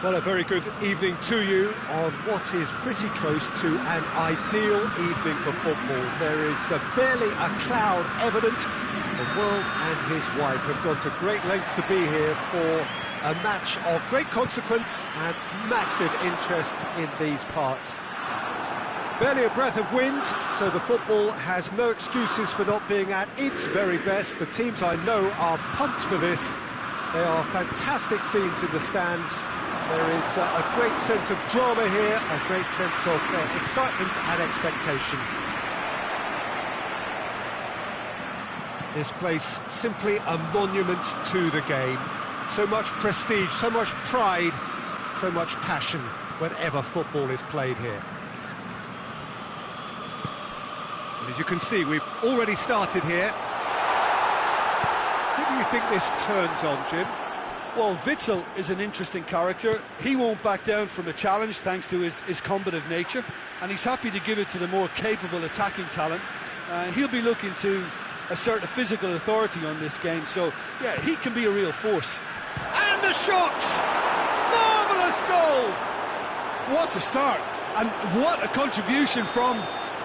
Well, a very good evening to you on what is pretty close to an ideal evening for football. There is barely a cloud evident. The world and his wife have gone to great lengths to be here for a match of great consequence and massive interest in these parts. Barely a breath of wind, so the football has no excuses for not being at its very best. The teams I know are pumped for this. There are fantastic scenes in the stands. There is a great sense of drama here, a great sense of excitement and expectation. This place simply a monument to the game. So much prestige, so much pride, so much passion whenever football is played here. And as you can see, we've already started here. Who do you think this turns on, Jim? Well, Witsel is an interesting character. He won't back down from a challenge thanks to his combative nature, and he's happy to give it to the more capable attacking talent. He'll be looking to assert a physical authority on this game, so yeah, he can be a real force. And the shot! Marvellous goal! What a start, and what a contribution from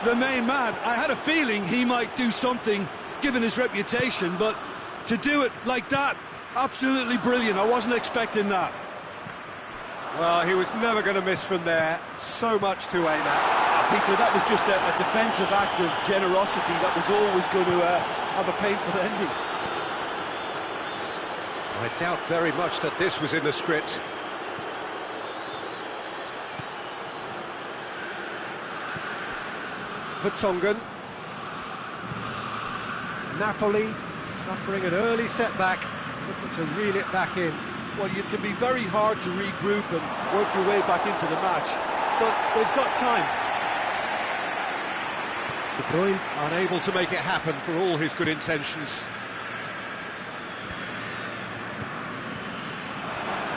the main man. I had a feeling he might do something given his reputation, but to do it like that, absolutely brilliant. I wasn't expecting that. Well, he was never going to miss from there. So much to aim at. Peter, that was just a defensive act of generosity that was always going to have a painful ending. I doubt very much that this was in the script. For Tung. Napoli suffering an early setback, looking to reel it back in. Well, it can be very hard to regroup and work your way back into the match, but they've got time. De Bruyne unable to make it happen for all his good intentions.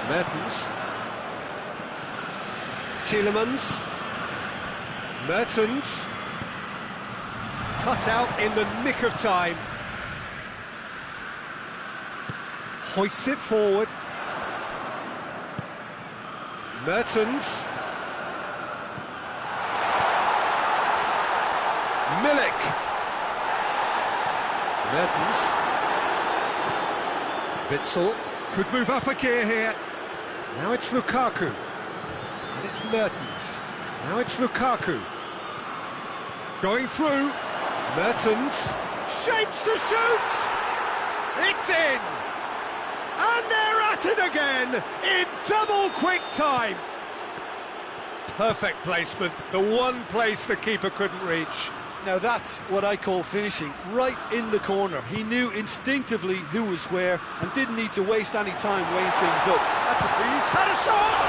Mertens. Tielemans. Mertens. Cut out in the nick of time. Hoists it forward. Mertens. Milik. Mertens. Witsel could move up a gear here. Now it's Lukaku. And it's Mertens. Now it's Lukaku. Going through. Mertens. Shapes to shoot! It's in! And they're at it again, in double quick time. Perfect placement, the one place the keeper couldn't reach. Now that's what I call finishing, right in the corner. He knew instinctively who was where and didn't need to waste any time weighing things up. That's a breeze. Had a shot!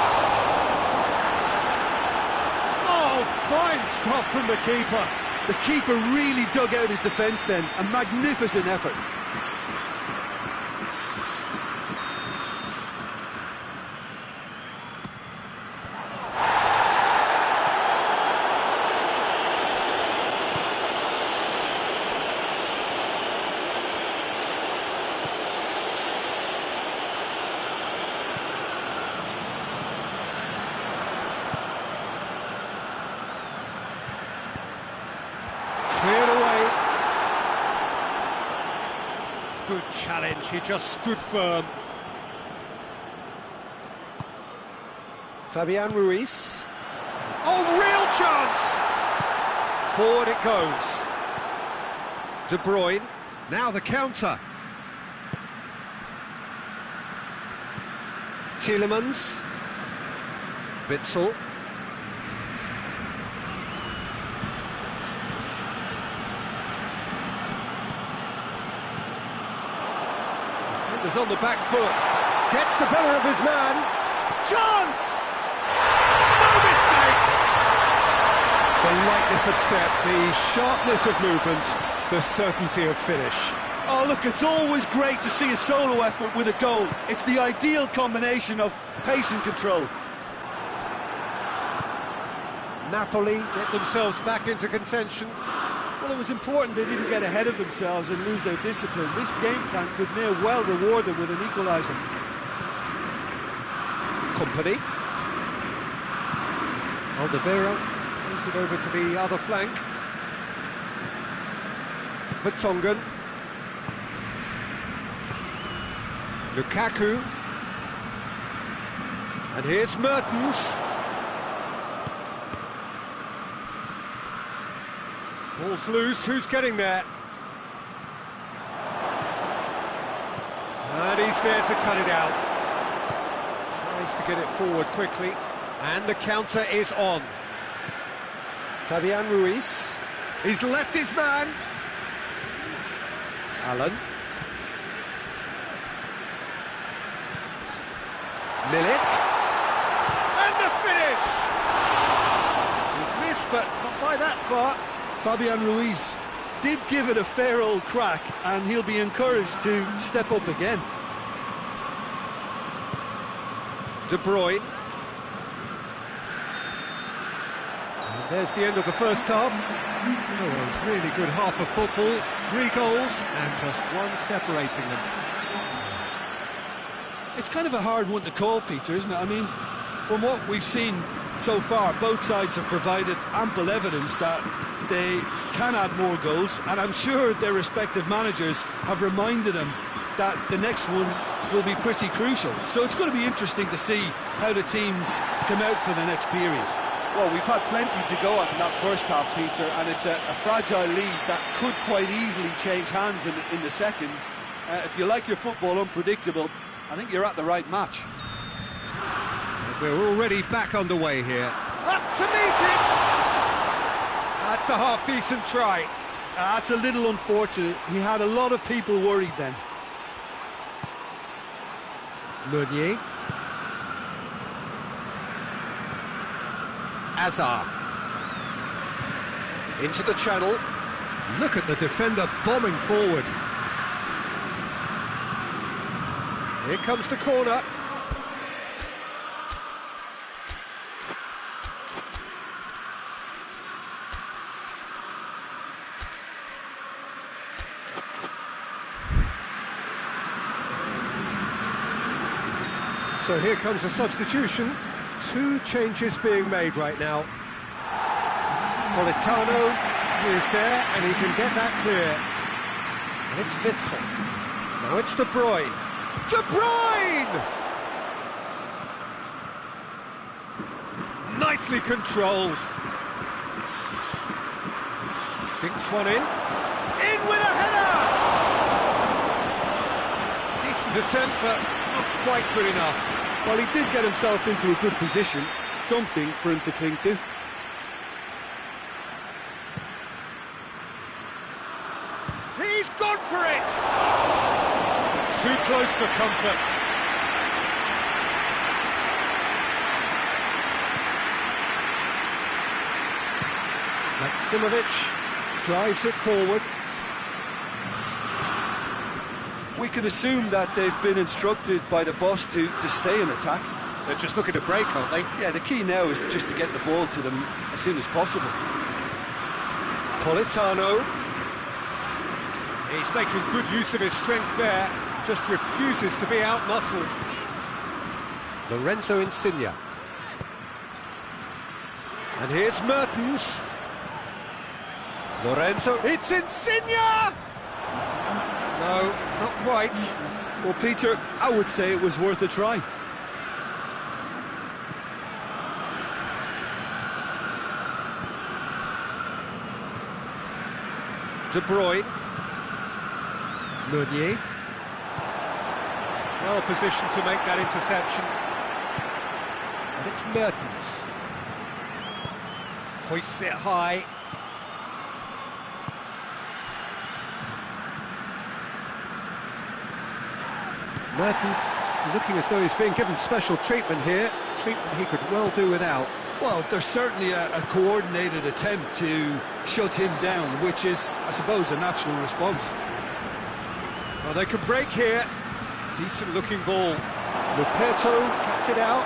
Oh, fine stop from the keeper. The keeper really dug out his defence then, a magnificent effort. Cleared away. Good challenge, he just stood firm. Fabian Ruiz. Oh, real chance! Forward it goes. De Bruyne, now the counter. Tielemans. Witsel. Defender's on the back foot. Gets the better of his man. Chance! No mistake! The lightness of step, the sharpness of movement, the certainty of finish. Oh, look, it's always great to see a solo effort with a goal. It's the ideal combination of pace and control. Napoli get themselves back into contention. Well, it was important they didn't get ahead of themselves and lose their discipline. This game plan could near well reward them with an equaliser. Company. Alderweireld moves it over to the other flank. Vertonghen. Lukaku. And here's Mertens. Ball's loose, who's getting there? And he's there to cut it out. Tries to get it forward quickly. And the counter is on. Fabian Ruiz. He's left his man. Allen. Milik. And the finish! He's missed, but not by that far. Fabian Ruiz did give it a fair old crack, and he'll be encouraged to step up again. De Bruyne. And there's the end of the first half. So a really good half of football. 3 goals and just one separating them. It's kind of a hard one to call, Peter, isn't it? I mean, from what we've seen so far, both sides have provided ample evidence that they can add more goals, and I'm sure their respective managers have reminded them that the next one will be pretty crucial. So it's going to be interesting to see how the teams come out for the next period. Well, we've had plenty to go on in that first half, Peter, and it's a fragile lead that could quite easily change hands in the second. If you like your football unpredictable, I think you're at the right match. We're already back underway here. Up to meet it! That's a half-decent try. That's a little unfortunate. He had a lot of people worried then. Meunier. Azar. Into the channel. Look at the defender bombing forward. Here comes the corner. So here comes a substitution. 2 changes being made right now. Politano is there, and he can get that clear. And it's Witsel. Now it's De Bruyne. De Bruyne! Nicely controlled. Dinks one in. In with a header! Decent attempt, but not quite good enough. Well, he did get himself into a good position, something for him to cling to. He's gone for it! Too close for comfort. Maximovic drives it forward. We can assume that they've been instructed by the boss to stay in attack. They're just looking to break, aren't they? Yeah, the key now is just to get the ball to them as soon as possible. Politano. He's making good use of his strength there, just refuses to be out-muscled. Lorenzo Insigne. And here's Mertens. Lorenzo, it's Insigne! No, not quite. Well, Peter, I would say it was worth a try. De Bruyne. Meunier. Well positioned to make that interception. And it's Mertens. Hoists it high. Mertens looking as though he's being given special treatment here. Treatment he could well do without. Well, there's certainly a coordinated attempt to shut him down, which is, I suppose, a natural response. Well, they can break here. Decent looking ball. Luperto cuts it out.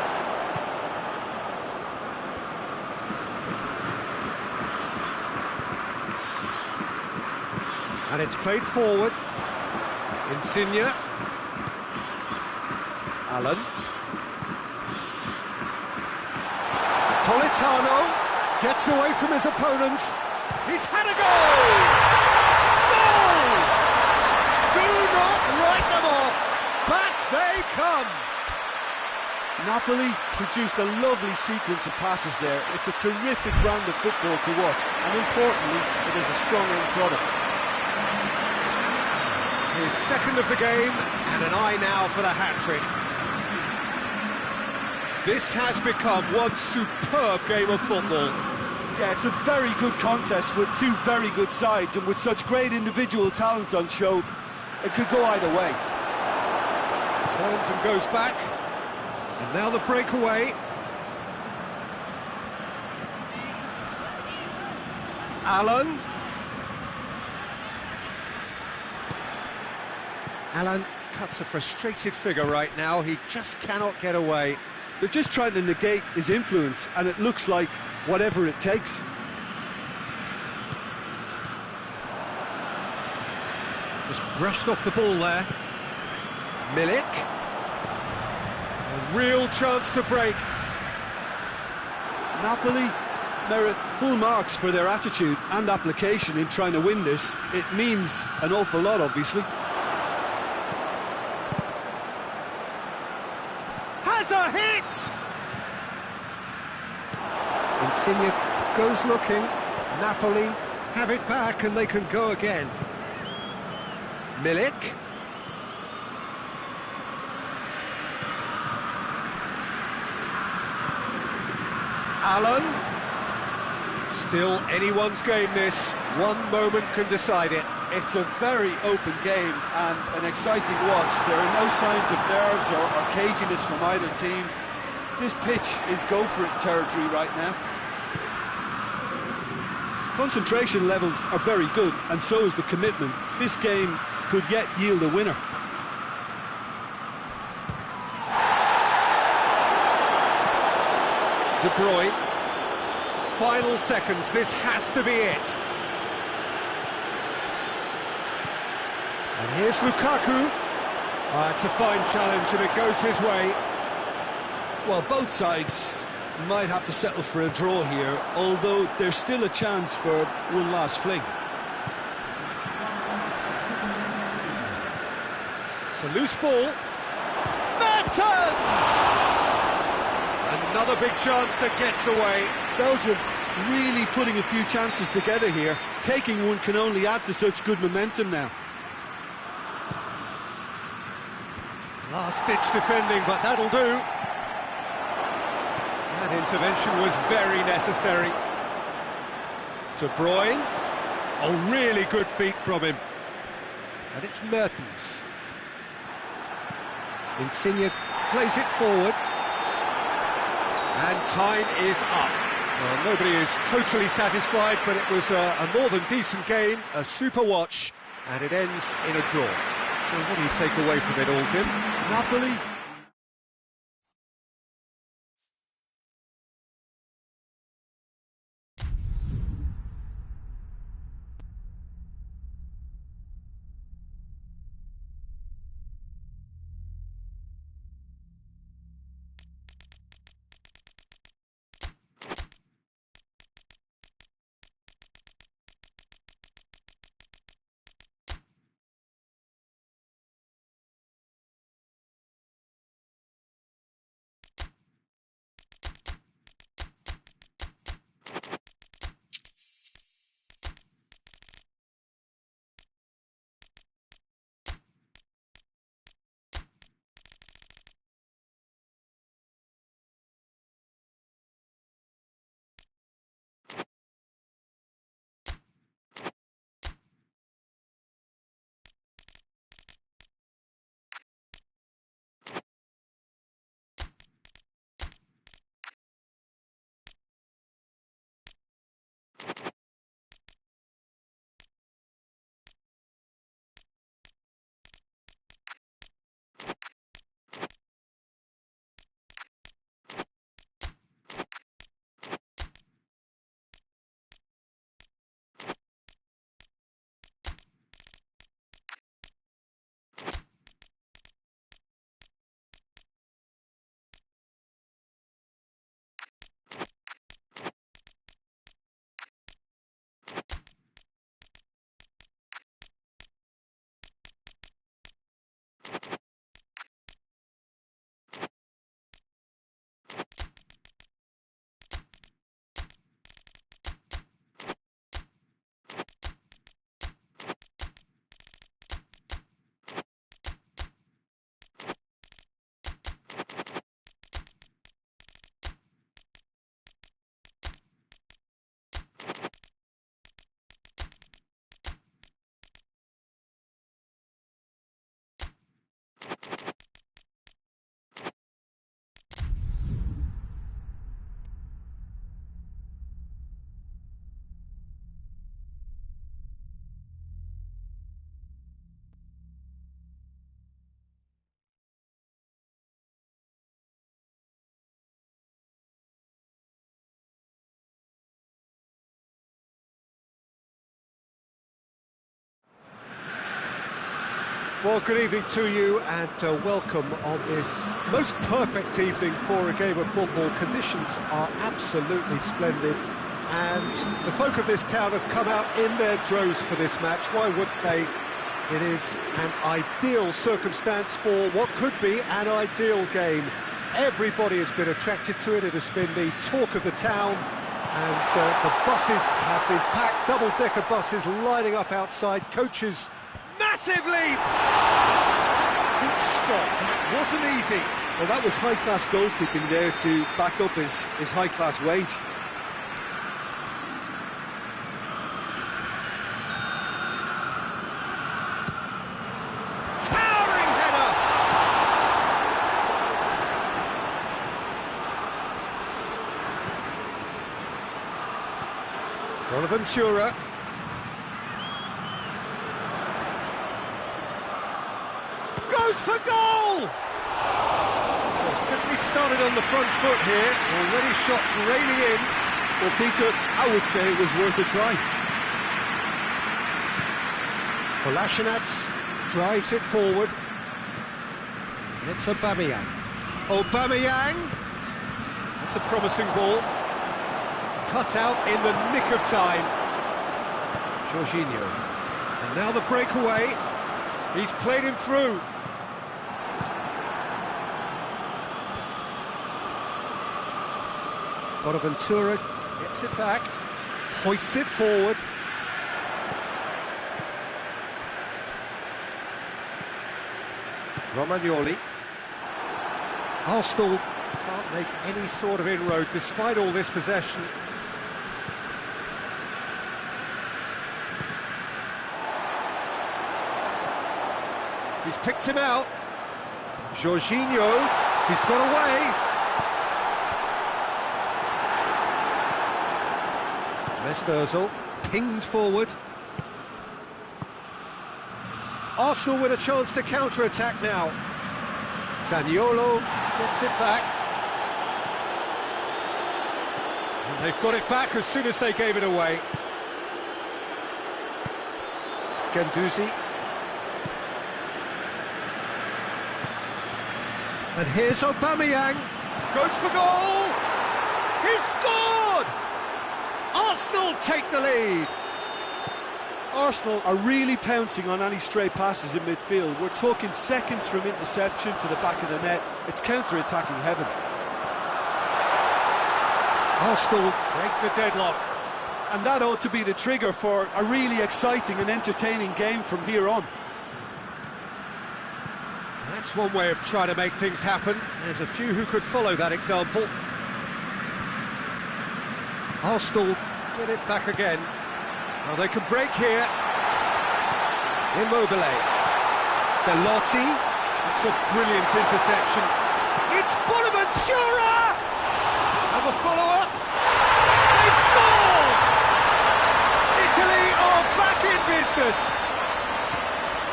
And it's played forward. Insigne. Allen. Politano gets away from his opponents. He's had a goal! Goal! Do not write them off. Back they come. Napoli produced a lovely sequence of passes there. It's a terrific brand of football to watch, and importantly, it is a strong end product. His second of the game, and an eye now for the hat-trick. This has become one superb game of football. Yeah, it's a very good contest with two very good sides, and with such great individual talent on show, it could go either way. Turns and goes back. And now the breakaway. Alan. Alan cuts a frustrated figure right now. He just cannot get away. They're just trying to negate his influence, and it looks like whatever it takes. Just brushed off the ball there. Milik. A real chance to break. Napoli merit full marks for their attitude and application in trying to win this. It means an awful lot, obviously. Has a hit! Insigne goes looking. Napoli have it back and they can go again. Milik. Alan. Still anyone's game this. One moment can decide it. It's a very open game and an exciting watch. There are no signs of nerves or caginess from either team. This pitch is go-for-it territory right now. Concentration levels are very good, and so is the commitment. This game could yet yield a winner. De Bruyne. Final seconds, this has to be it. And here's Lukaku. It's a fine challenge and it goes his way. Well, both sides might have to settle for a draw here, although there's still a chance for one last fling. It's a loose ball. Mertens! Another big chance that gets away. Belgium really putting a few chances together here. Taking one can only add to such good momentum now. Last-ditch defending, but that'll do. That intervention was very necessary. De Bruyne. Oh, really good feet from him. And it's Mertens. Insigne plays it forward. And time is up. Well, nobody is totally satisfied, but it was a more than decent game, a super watch, and it ends in a draw. So what do you take away from it all, Jim? Napoli Well, good evening to you and welcome on this most perfect evening for a game of football. Conditions are absolutely splendid and the folk of this town have come out in their droves for this match. Why wouldn't they? It is an ideal circumstance for what could be an ideal game. Everybody has been attracted to it. It has been the talk of the town, and the buses have been packed, double-decker buses lining up outside. Coaches, massive leap! Good stop, that wasn't easy. Well, that was high-class goalkeeping there to back up his high-class wage. Bonaventura. Goes for goal! Well, simply started on the front foot here, already shots raining in. Well, Peter, I would say it was worth a try. Kolasinac drives it forward. It's Aubameyang. Aubameyang! That's a promising ball. Cut out in the nick of time. Jorginho. And now the breakaway. He's played him through. Bonaventura gets it back. Hoists it forward. Romagnoli. Arsenal can't make any sort of inroad despite all this possession. He's picked him out. Jorginho, he's got away. Mesut Ozil, pinged forward. Arsenal with a chance to counter-attack now. Zaniolo gets it back. And they've got it back as soon as they gave it away. Guendouzi. And here's Aubameyang, goes for goal! He's scored! Arsenal take the lead! Arsenal are really pouncing on any stray passes in midfield. We're talking seconds from interception to the back of the net. It's counter-attacking heaven. Arsenal break the deadlock. And that ought to be the trigger for a really exciting and entertaining game from here on. That's one way of trying to make things happen. There's a few who could follow that example. Arsenal get it back again. Well, they can break here. Immobile. Belotti. It's a brilliant interception. It's Bonaventura! And the follow-up. They've scored! Italy are back in business.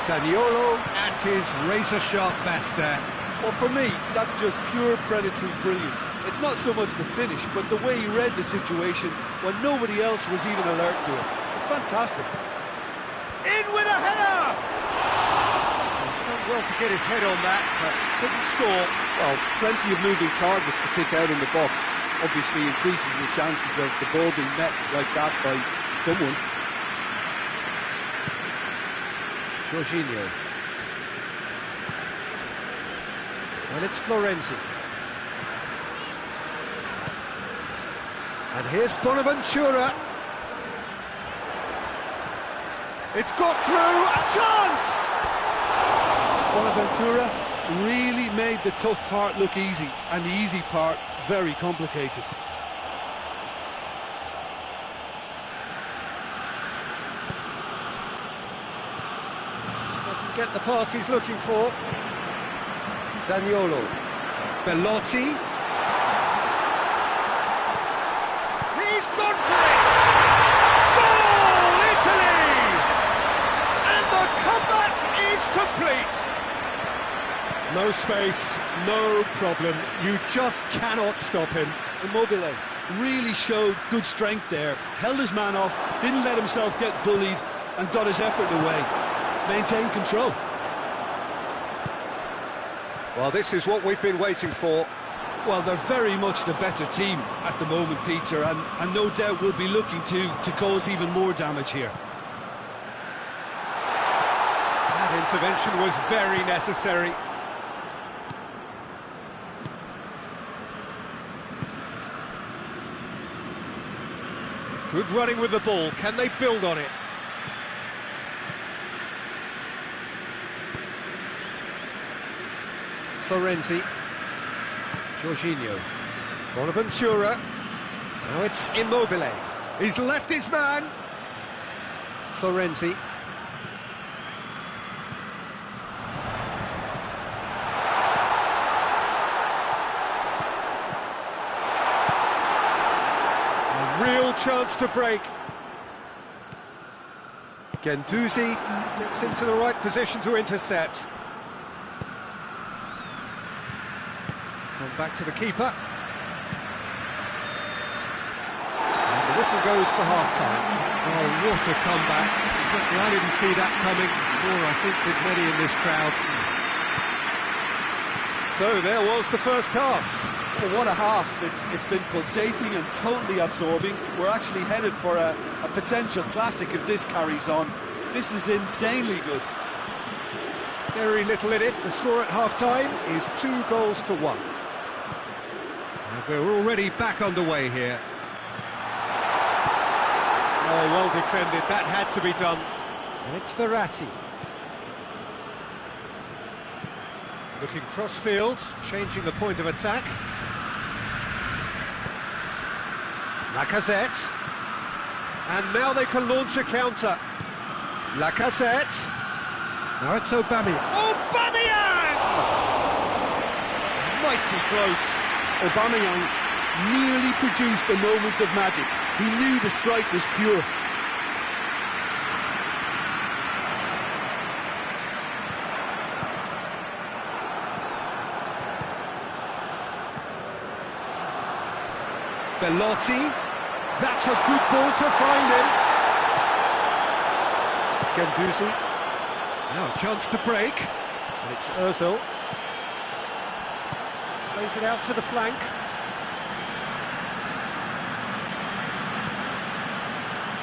Zaniolo at his razor-sharp best there. Well, for me, that's just pure predatory brilliance. It's not so much the finish, but the way he read the situation when nobody else was even alert to it. It's fantastic. In with a header! He's done well to get his head on that, but couldn't score. Well, plenty of moving targets to pick out in the box. Obviously increases the chances of the ball being met like that by someone. Jorginho. And it's Florenzi. And here's Bonaventura. It's got through, a chance! Bonaventura really made the tough part look easy, and the easy part very complicated. Doesn't get the pass he's looking for. Zaniolo. Belotti. He's gone for it! Goal, Italy! And the comeback is complete. No space, no problem. You just cannot stop him. Immobile really showed good strength there. Held his man off, didn't let himself get bullied, and got his effort away. Maintained control. Well, this is what we've been waiting for. Well, they're very much the better team at the moment, Peter, and no doubt will be looking to cause even more damage here. That intervention was very necessary. Good running with the ball. Can they build on it? Florenzi. Jorginho. Bonaventura. Now it's Immobile. He's left his man. Florenzi. A real chance to break. Guendouzi gets into the right position to intercept. Come back to the keeper. And the whistle goes for half-time. Oh, what a comeback. Certainly I didn't see that coming, nor I think did many in this crowd. So there was the first half. Well, what a half. It's been pulsating and totally absorbing. We're actually headed for a potential classic if this carries on. This is insanely good. Very little in it. The score at half-time is 2-1. And we're already back underway here. Oh, well defended. That had to be done. And it's Verratti. Looking cross-field, changing the point of attack. Lacazette. And now they can launch a counter. Lacazette. Now it's Aubameyang. Aubameyang! Mighty close. Aubameyang nearly produced a moment of magic. He knew the strike was pure. Belotti. That's a good ball to find him. Guendouzi. Now a chance to break. And it's Ozil. Plays it out to the flank.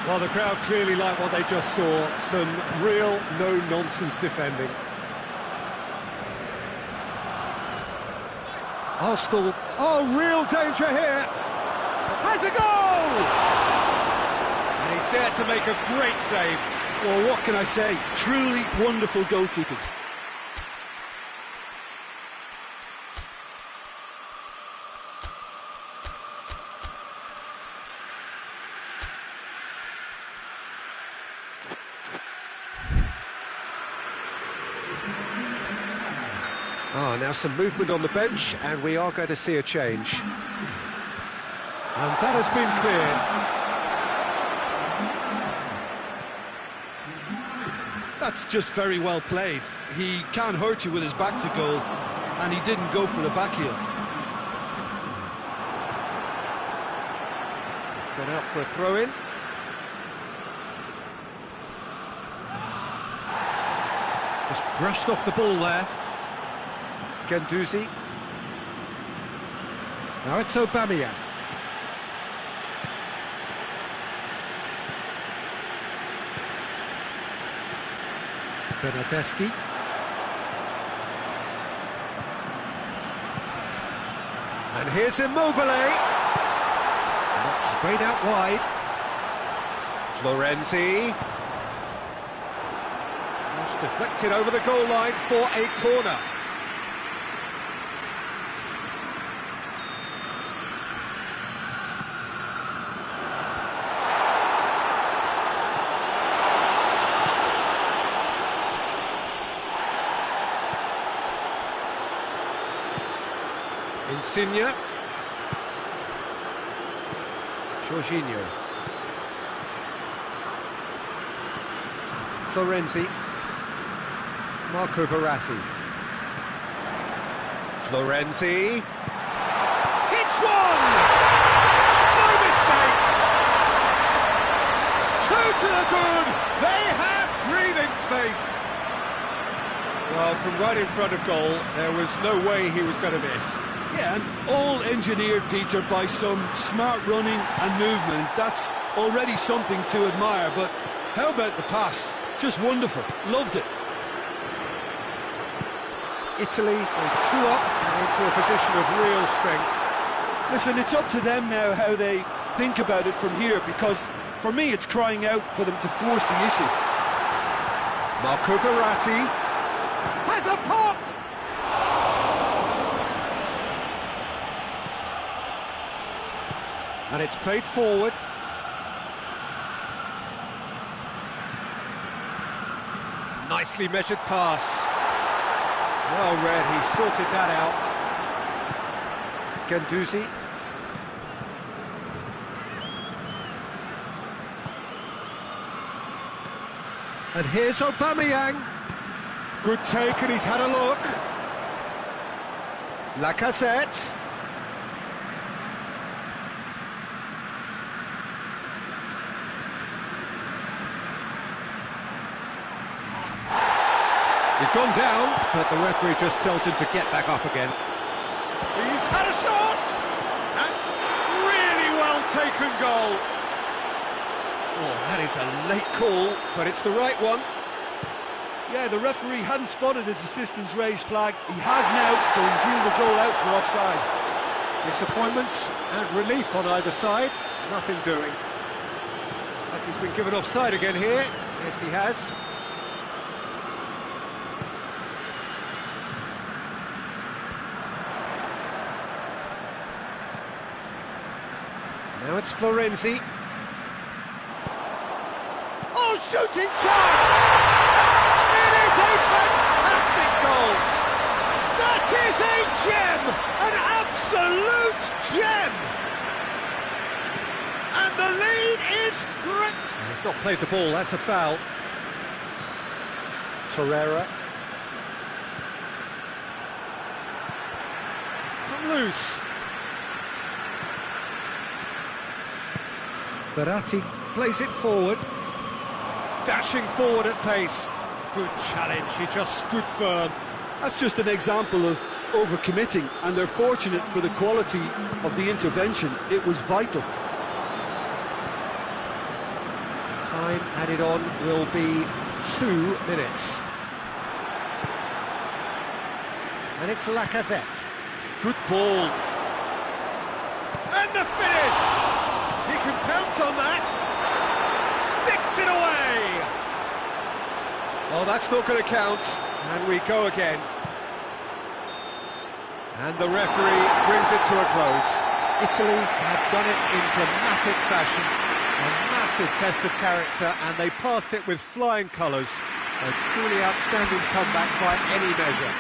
Well, the crowd clearly like what they just saw. Some real no-nonsense defending. Arsenal. Oh, real danger here. Has a goal! And he's there to make a great save. Well, what can I say? Truly wonderful goalkeeping. Ah, now some movement on the bench, and we are going to see a change. And that has been clear. That's just very well played. He can't hurt you with his back to goal, and he didn't go for the back heel. It's gone out for a throw-in. Just brushed off the ball there. Guendouzi. Now it's Aubameyang. Bernardeschi. And here's Immobile. And that's sprayed out wide. Florenzi. Just deflected over the goal line for a corner. Insigne. Jorginho. Florenzi. Marco Verratti. Florenzi. Hits one! No mistake! Two to the good! They have breathing space! Well, from right in front of goal, there was no way he was going to miss. Yeah, and all engineered, Peter, by some smart running and movement. That's already something to admire, but how about the pass? Just wonderful. Loved it. Italy go 2 up and into a position of real strength. Listen, it's up to them now how they think about it from here, because for me it's crying out for them to force the issue. Marco Verratti has a pop! And it's played forward. Nicely measured pass. Well read, he sorted that out. Guendouzi. And here's Aubameyang. Good take, and he's had a look. Lacazette. He's gone down, but the referee just tells him to get back up again. He's had a shot! And really well taken goal. Oh, that is a late call, but it's the right one. Yeah, the referee hadn't spotted his assistant's raised flag. He has now, so he's ruled the goal out for offside. Disappointment and relief on either side. Nothing doing. Looks like he's been given offside again here. Yes, he has. Now it's Florenzi. Oh, shooting chance! It is a fantastic goal! That is a gem! An absolute gem! And the lead is 3... He's not played the ball, that's a foul. Torreira. It's come loose. Verratti plays it forward. Dashing forward at pace. Good challenge, he just stood firm. That's just an example of overcommitting, and they're fortunate for the quality of the intervention. It was vital. Time added on will be 2 minutes. And it's Lacazette. Good ball. And the finish! He can pounce on that. Sticks it away. Oh, that's not going to count. And we go again. And the referee brings it to a close. Italy have done it in dramatic fashion. A massive test of character, and they passed it with flying colours. A truly outstanding comeback by any measure.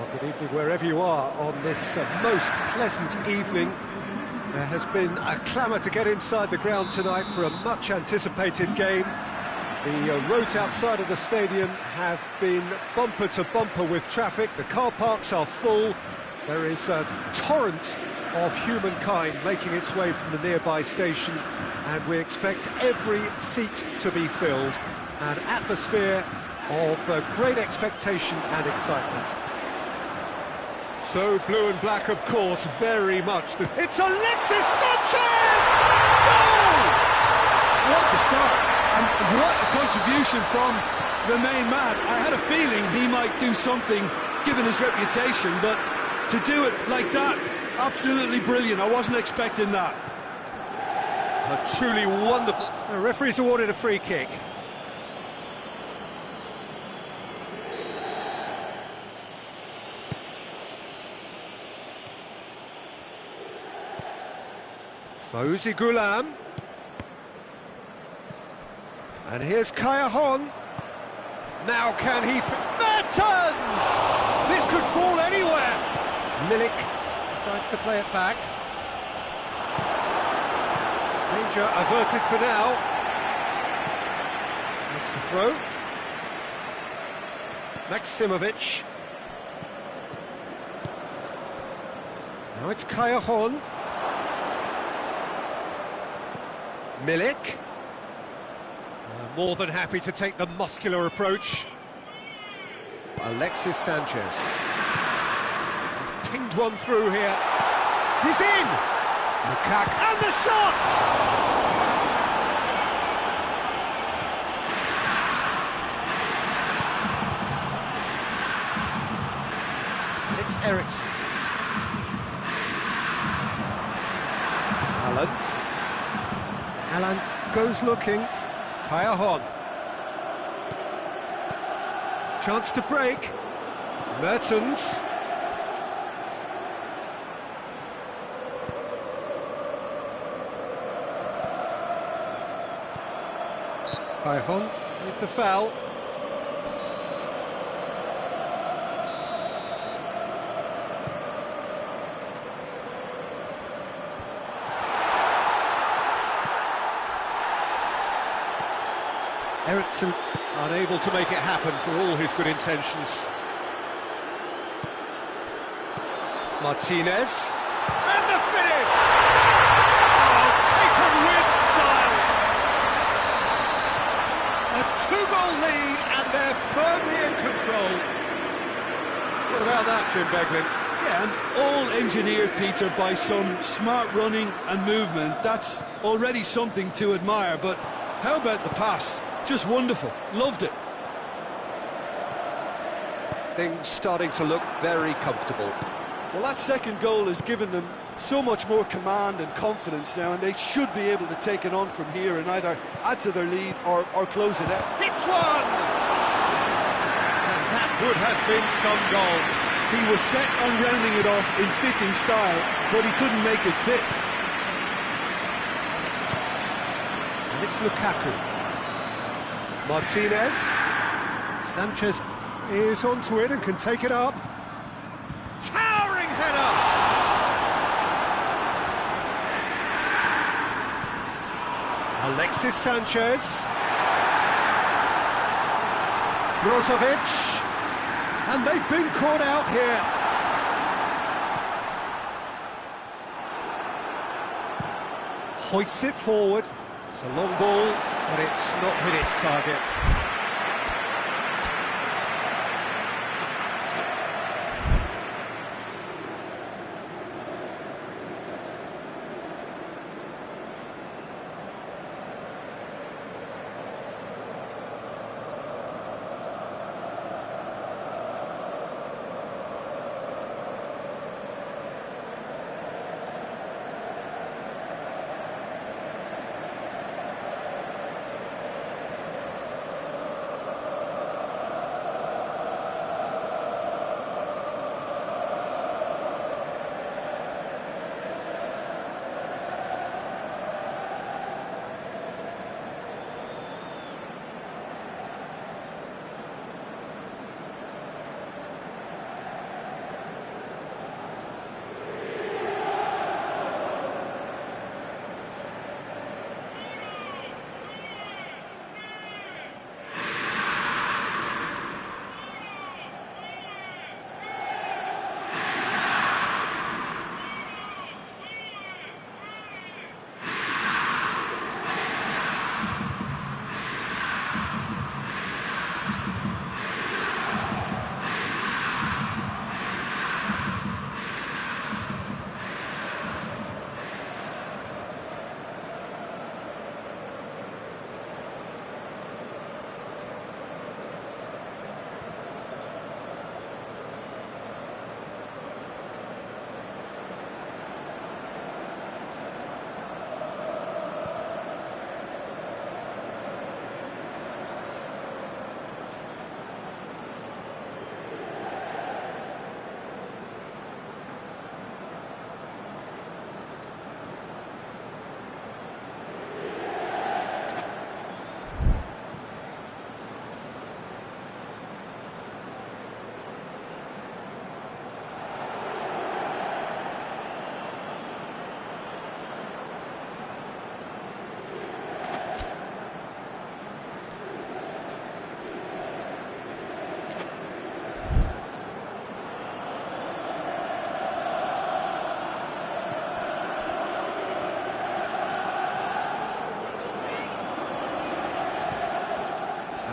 Well, good evening wherever you are on this most pleasant evening. There has been a clamour to get inside the ground tonight for a much-anticipated game. The roads outside of the stadium have been bumper to bumper with traffic. The car parks are full. There is a torrent of humankind making its way from the nearby station, and we expect every seat to be filled. An atmosphere of great expectation and excitement. So blue and black, of course, very much. It's Alexis Sanchez! Goal! What a start, and what a contribution from the main man. I had a feeling he might do something, given his reputation, but to do it like that, absolutely brilliant. I wasn't expecting that. A truly wonderful... The referee's awarded a free kick. Fawzi Ghulam. And here's Kaya-Hon. Now can he... Mertens! This could fall anywhere. Milik decides to play it back. Danger averted for now. That's the throw. Maksimovic. Now it's Kaya-Hon. Milik. More than happy to take the muscular approach. Alexis Sanchez. He's pinged one through here. He's in! Lukaku, and the shot! It's Eriksson. Alan goes looking. Kaya-Hon. Chance to break. Mertens. Kaya-Hon with the foul. Eriksson unable to make it happen for all his good intentions. Martinez. And the finish! Oh, taken with style! A two-goal lead, and they're firmly in control. What about that, Jim Beglin? Yeah, and all engineered, Peter, by some smart running and movement. That's already something to admire, but how about the pass? Just wonderful. Loved it. Things starting to look very comfortable. Well, that second goal has given them so much more command and confidence now, and they should be able to take it on from here and either add to their lead or close it out. Hits one! And that would have been some goal. He was set on rounding it off in fitting style, but he couldn't make it fit. And it's Lukaku. Martinez. Sanchez is onto it and can take it up. Towering header! Alexis Sanchez. Brozovic. And they've been caught out here. Hoists it forward. It's a long ball, but it's not hit its target.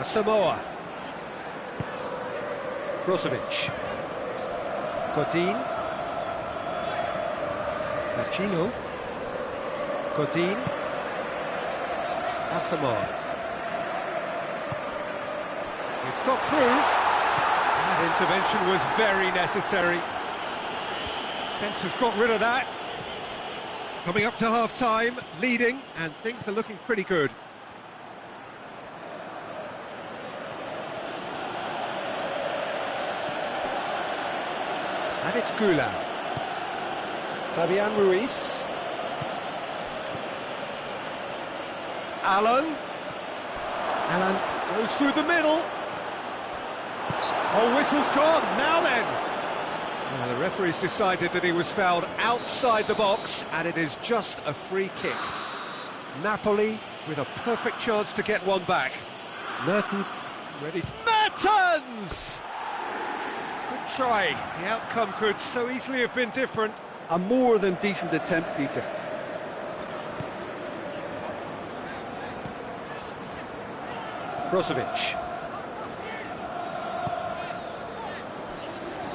Samoa. Brozovic. Godin. Pacino. Godin. Asamoah. It's got through. That intervention was very necessary. Defence has got rid of that. Coming up to half-time, leading, and things are looking pretty good. And it's Gula. Fabian Ruiz. Alan goes through the middle. Oh, whistle's gone, now then. Well, the referee's decided that he was fouled outside the box, and it is just a free kick. Napoli with a perfect chance to get one back. Mertens ready. Mertens! Good try. The outcome could so easily have been different. A more than decent attempt, Peter. Brozovic.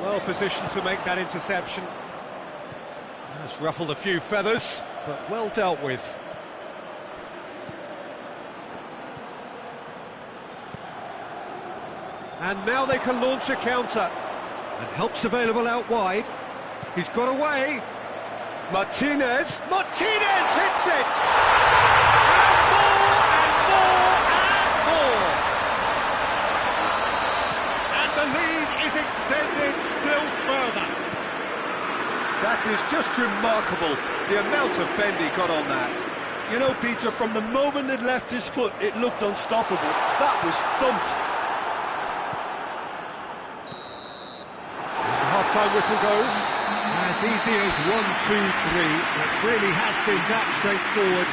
Well positioned to make that interception. That's ruffled a few feathers, but well dealt with. And now they can launch a counter. And help's available out wide. He's got away. Martinez hits it! And more, and more, and more! And the lead is extended still further. That is just remarkable, the amount of bend he got on that. You know, Peter, from the moment it left his foot, it looked unstoppable. That was thumped. The half-time whistle goes. As easy as 1, 2, 3. It really has been that straightforward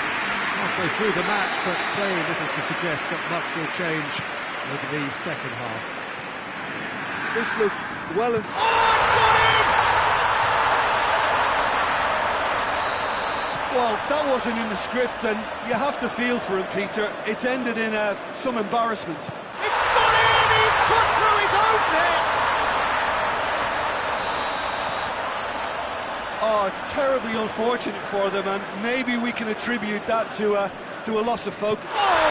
halfway through the match, but very little to suggest that much will change over the second half. This looks well... Oh, it's got in! Well, that wasn't in the script, and you have to feel for him, Peter. It's ended in some embarrassment. It's got in! He's put through his own net! Oh, it's terribly unfortunate for them, and maybe we can attribute that to a loss of focus. Oh!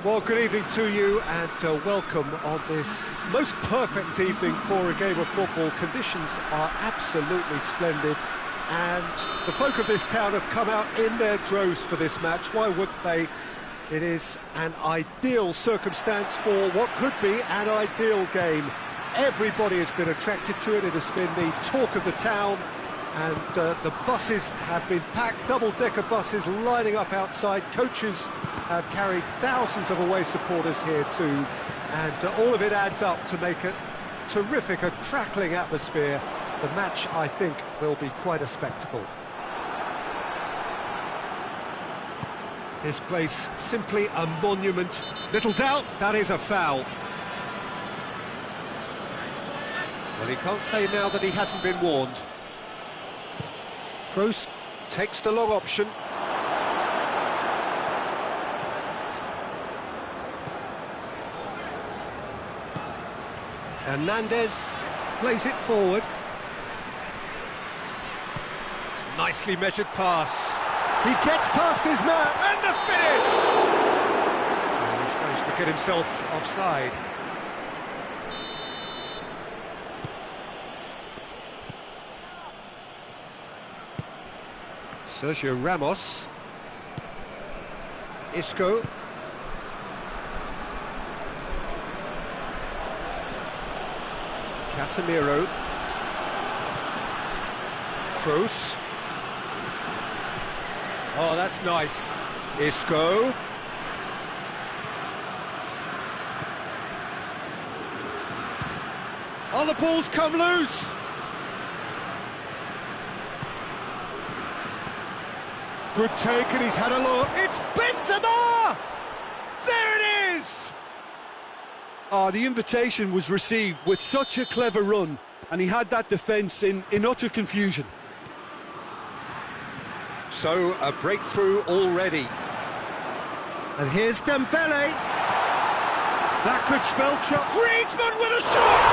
Well, good evening to you and welcome on this most perfect evening for a game of football. Conditions are absolutely splendid and the folk of this town have come out in their droves for this match. Why wouldn't they? It is an ideal circumstance for what could be an ideal game. Everybody has been attracted to it. It has been the talk of the town. And the buses have been packed, double-decker buses lining up outside. Coaches have carried thousands of away supporters here too. And all of it adds up to make it terrific, a crackling atmosphere. The match, I think, will be quite a spectacle. This place, simply a monument. Little doubt, that is a foul. Well, he can't say now that he hasn't been warned. Kroos takes the long option. Hernandez plays it forward. Nicely measured pass. He gets past his man, and the finish! Oh, he's managed to get himself offside. Sergio Ramos. Isco. Casemiro. Kroos. Oh, that's nice. Isco. Oh, the ball's come loose. Good take, and he's had a look. It's Benzema! There it is! Oh, the invitation was received with such a clever run, and he had that defence in utter confusion. So, a breakthrough already. And here's Dembele. That could spell trouble. Griezmann with a shot!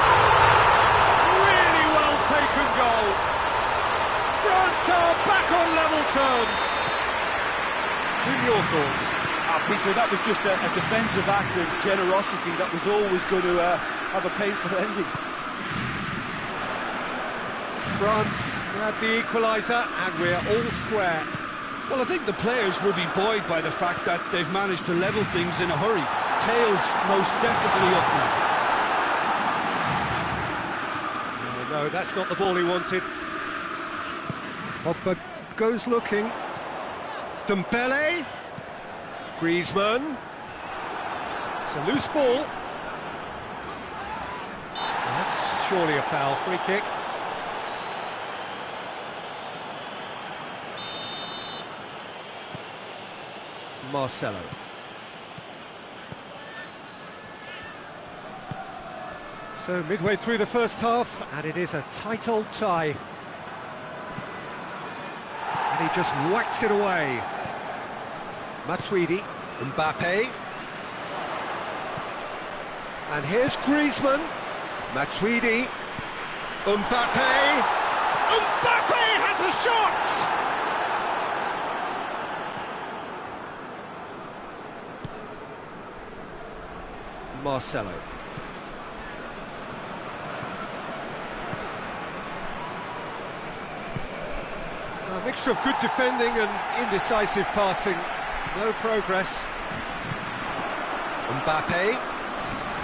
Really well taken goal. France are back on level terms. Jim, your thoughts? Peter, that was just a defensive act of generosity that was always going to have a painful ending. France grab the equaliser and we're all square. Well, I think the players will be buoyed by the fact that they've managed to level things in a hurry. Tails most definitely up now. No, that's not the ball he wanted. Pogba goes looking. Dembele. Griezmann. It's a loose ball. That's surely a foul. Free kick. Marcelo. So midway through the first half, and it is a tight old tie. And he just whacks it away. Matuidi, Mbappe. And here's Griezmann. Matuidi. Mbappe. Mbappe has a shot! Marcelo. A mixture of good defending and indecisive passing. No progress. Mbappe.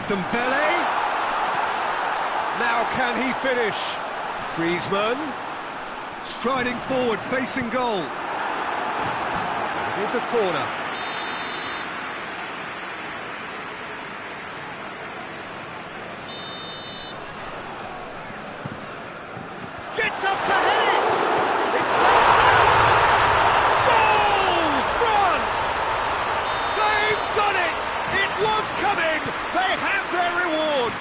Dembele. Now can he finish? Griezmann. Striding forward, facing goal. Here's a corner. Gets up to head it! It's bounced out! Goal! France! They've done it! It was coming! They have their reward!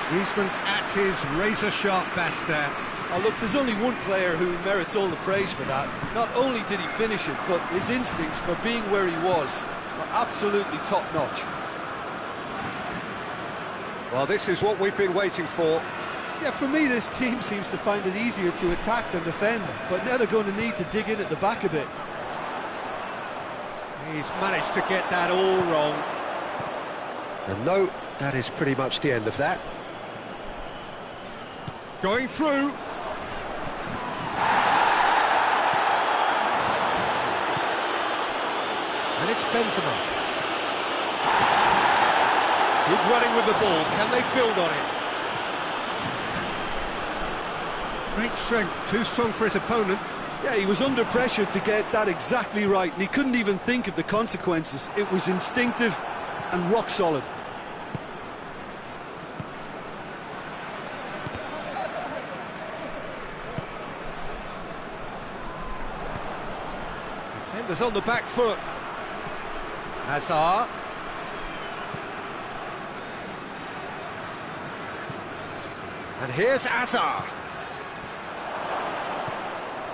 Griezmann at his razor-sharp best there. Oh, look, there's only one player who merits all the praise for that. Not only did he finish it, but his instincts for being where he was are absolutely top-notch. Well, this is what we've been waiting for. Yeah, for me, this team seems to find it easier to attack than defend, but now they're going to need to dig in at the back a bit. He's managed to get that all wrong. And no, that is pretty much the end of that. Going through. And it's Benzema. Good running with the ball. Can they build on it? Great strength, too strong for his opponent. Yeah, he was under pressure to get that exactly right, and he couldn't even think of the consequences. It was instinctive and rock solid. Defenders on the back foot. Hazard. And here's Hazard.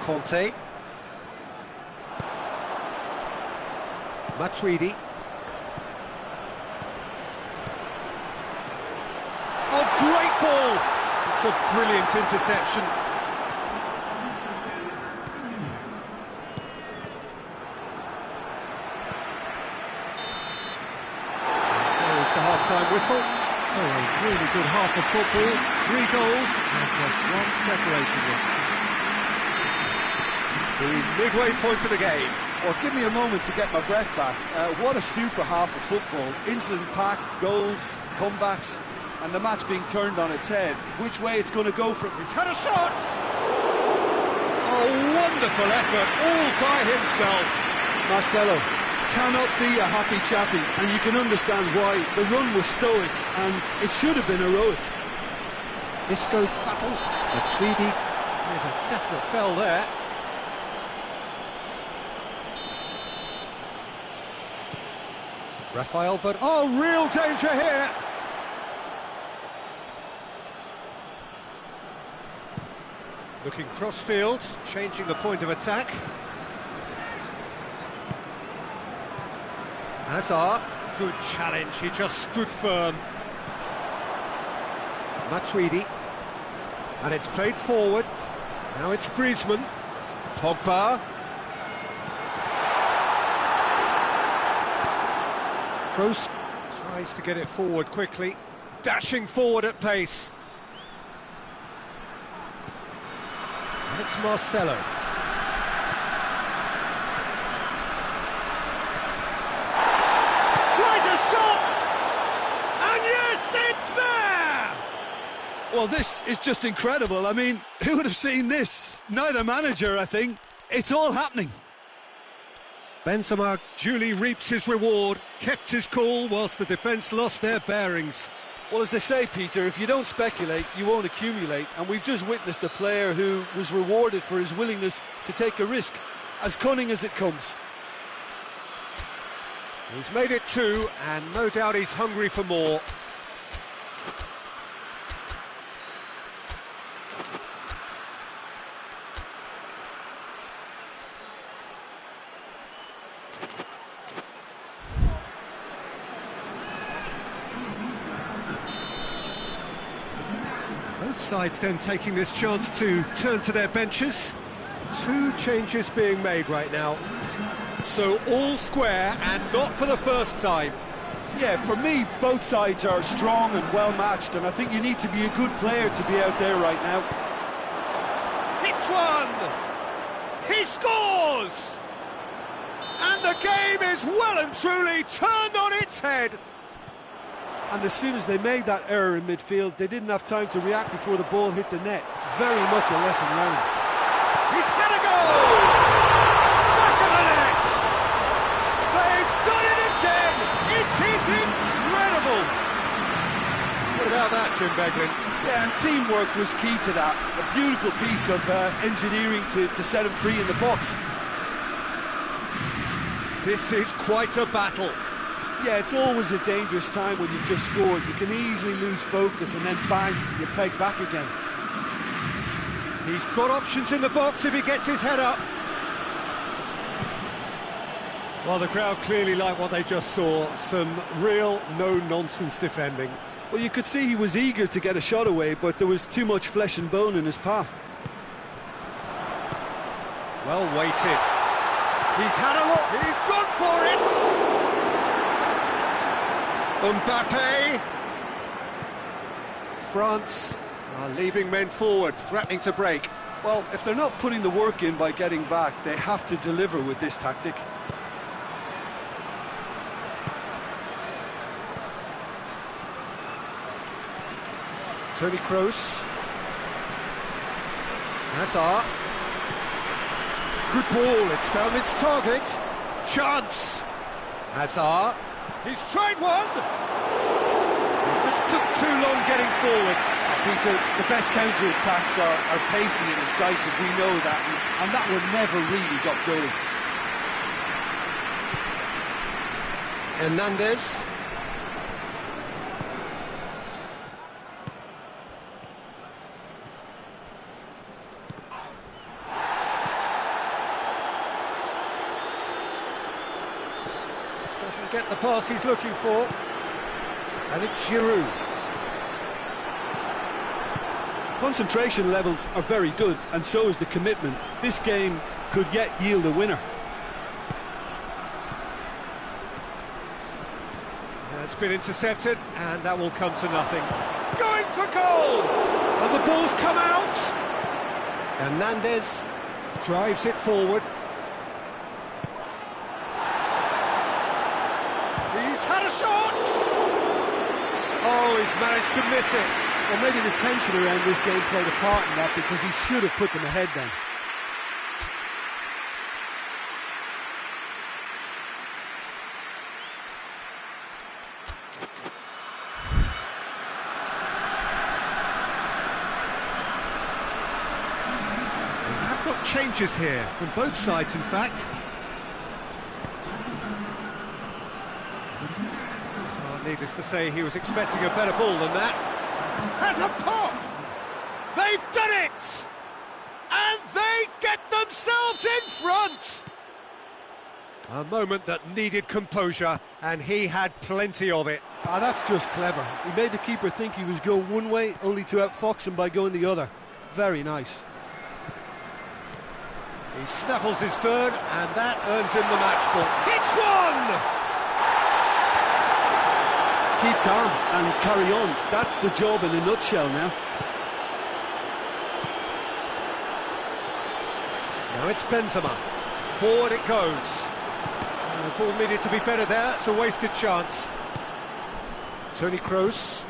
Conte. Matuidi. Oh, great ball! It's a brilliant interception. There is the half-time whistle. So a really good half of football. 3 goals and just one separating them. The midway point of the game. Well, give me a moment to get my breath back. What a super half of football. Incident-packed, goals, comebacks, and the match being turned on its head. Which way it's going to go from... He's had a shot! Oh, wonderful effort, all by himself. Marcelo cannot be a happy chappy, and you can understand why. The run was stoic, and it should have been heroic. Isco battles, Matuidi with a definite fell there. Rafael, but oh, real danger here. Looking cross-field, changing the point of attack. Hazard, good challenge, he just stood firm. Matuidi, and it's played forward. Now it's Griezmann. Pogba. Kroos tries to get it forward quickly, dashing forward at pace. And it's Marcelo. Tries a shot! And yes, it's there! Well, this is just incredible. I mean, who would have seen this? Neither manager, I think. It's all happening. Benzema duly reaps his reward, kept his cool whilst the defence lost their bearings. Well, as they say, Peter, if you don't speculate, you won't accumulate. And we've just witnessed a player who was rewarded for his willingness to take a risk, as cunning as it comes. He's made it 2, and no doubt he's hungry for more. Both sides then taking this chance to turn to their benches. 2 changes being made right now. So all square, and not for the first time. Yeah, for me, both sides are strong and well-matched, and I think you need to be a good player to be out there right now. Hits one! He scores! And the game is well and truly turned on its head. And as soon as they made that error in midfield, they didn't have time to react before the ball hit the net. Very much a lesson learned. He's had a goal! Back of the net! They've done it again! It is incredible! What about that, Jim Beglin? Yeah, and teamwork was key to that. A beautiful piece of engineering to set him free in the box. This is quite a battle. Yeah, it's always a dangerous time when you've just scored. You can easily lose focus and then bang, you're pegged back again. He's got options in the box if he gets his head up. Well, the crowd clearly like what they just saw. Some real no-nonsense defending. Well, you could see he was eager to get a shot away, but there was too much flesh and bone in his path. Well weighted. He's had a look, he's gone for it! Mbappe! France are leaving men forward, threatening to break. Well, if they're not putting the work in by getting back, they have to deliver with this tactic. Toni Kroos. Hazard. Good ball, it's found its target. Chance. Hazard. He's tried one. It just took too long getting forward. Peter, the best counter-attacks are pacey and incisive, we know that, and that one never really got going. Hernandez. Doesn't get the pass he's looking for. And it's Giroud. Concentration levels are very good, and so is the commitment. This game could yet yield a winner. It's been intercepted, and that will come to nothing. Going for goal! And the ball's come out! Hernandez drives it forward. He's had a shot! Oh, he's managed to miss it. Well, maybe the tension around this game played a part in that, because he should have put them ahead then. We have got changes here, from both sides in fact. Oh, needless to say, he was expecting a better ball than that. Has a pop! They've done it! And they get themselves in front! A moment that needed composure, and he had plenty of it. Ah, that's just clever. He made the keeper think he was going one way, only to outfox him by going the other. Very nice. He snaffles his third, and that earns him the match ball. Hits one! Keep calm and carry on. That's the job in a nutshell now. Now it's Benzema. Forward it goes. The ball needed to be better there. It's a wasted chance. Toni Kroos.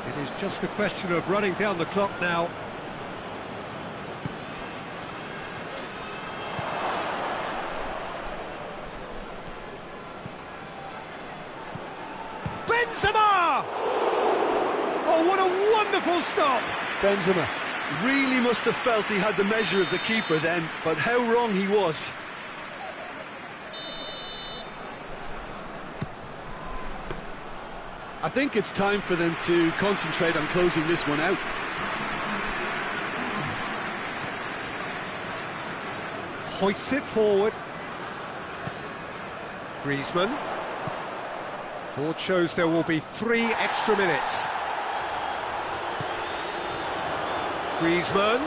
It is just a question of running down the clock now. Benzema! Oh, what a wonderful stop! Benzema really must have felt he had the measure of the keeper then, but how wrong he was. I think it's time for them to concentrate on closing this one out. Hoists it forward. Griezmann. Board shows there will be 3 extra minutes. Griezmann.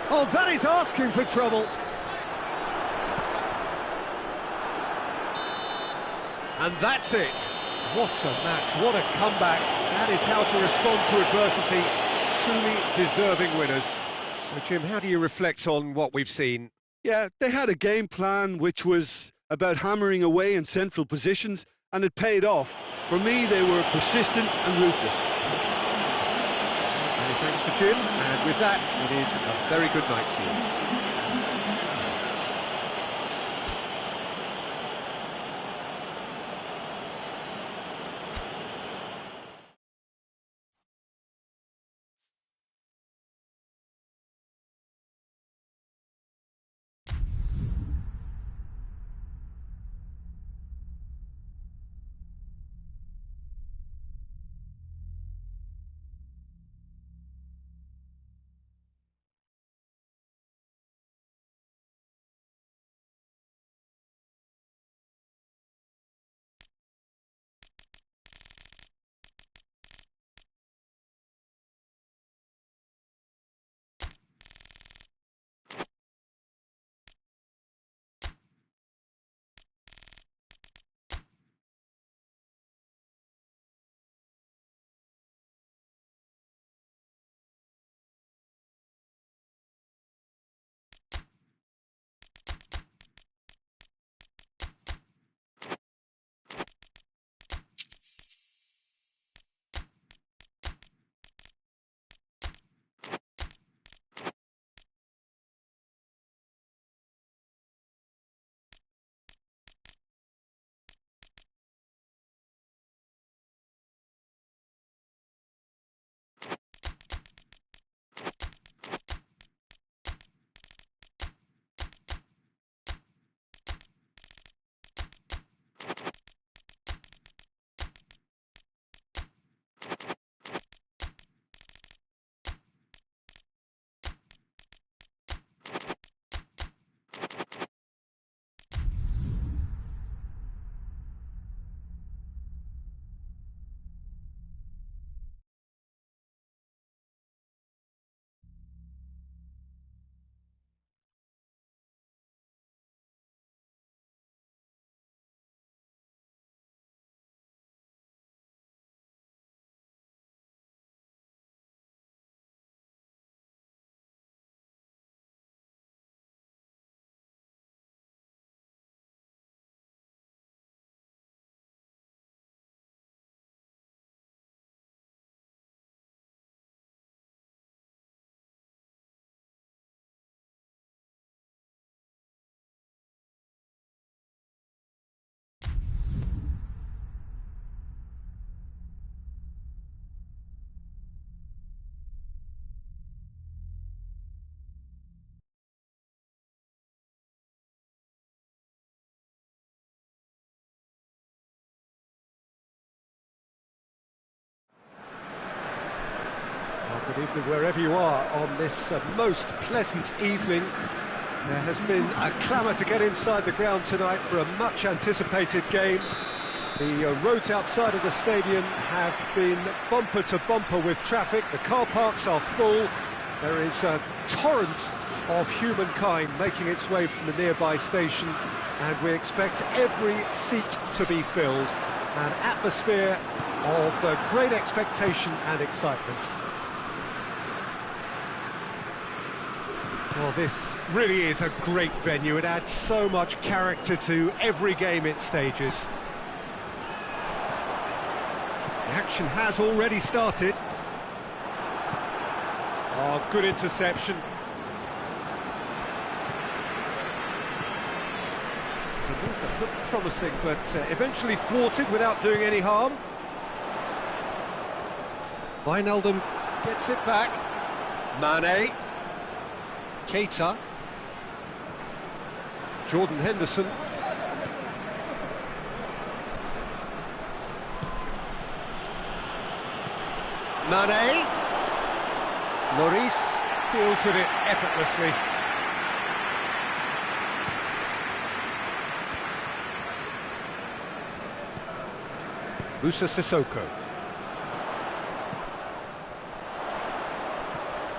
Oh, that is asking for trouble. And that's it. What a match, what a comeback. That is how to respond to adversity. Truly deserving winners. So, Jim, how do you reflect on what we've seen? Yeah, they had a game plan which was about hammering away in central positions, and it paid off. For me, they were persistent and ruthless. Many thanks to Jim, and with that, it is a very good night to you. Good evening wherever you are on this most pleasant evening. There has been a clamour to get inside the ground tonight for a much anticipated game. The roads outside of the stadium have been bumper to bumper with traffic. The car parks are full. There is a torrent of humankind making its way from the nearby station, and we expect every seat to be filled. An atmosphere of great expectation and excitement. Well, this really is a great venue. It adds so much character to every game it stages. The action has already started. Oh, good interception. It's a move that looked promising, but eventually thwarted without doing any harm. Wijnaldum gets it back. Mane. Keita. Jordan Henderson. Mane. Lloris deals with it effortlessly. Musa Sissoko.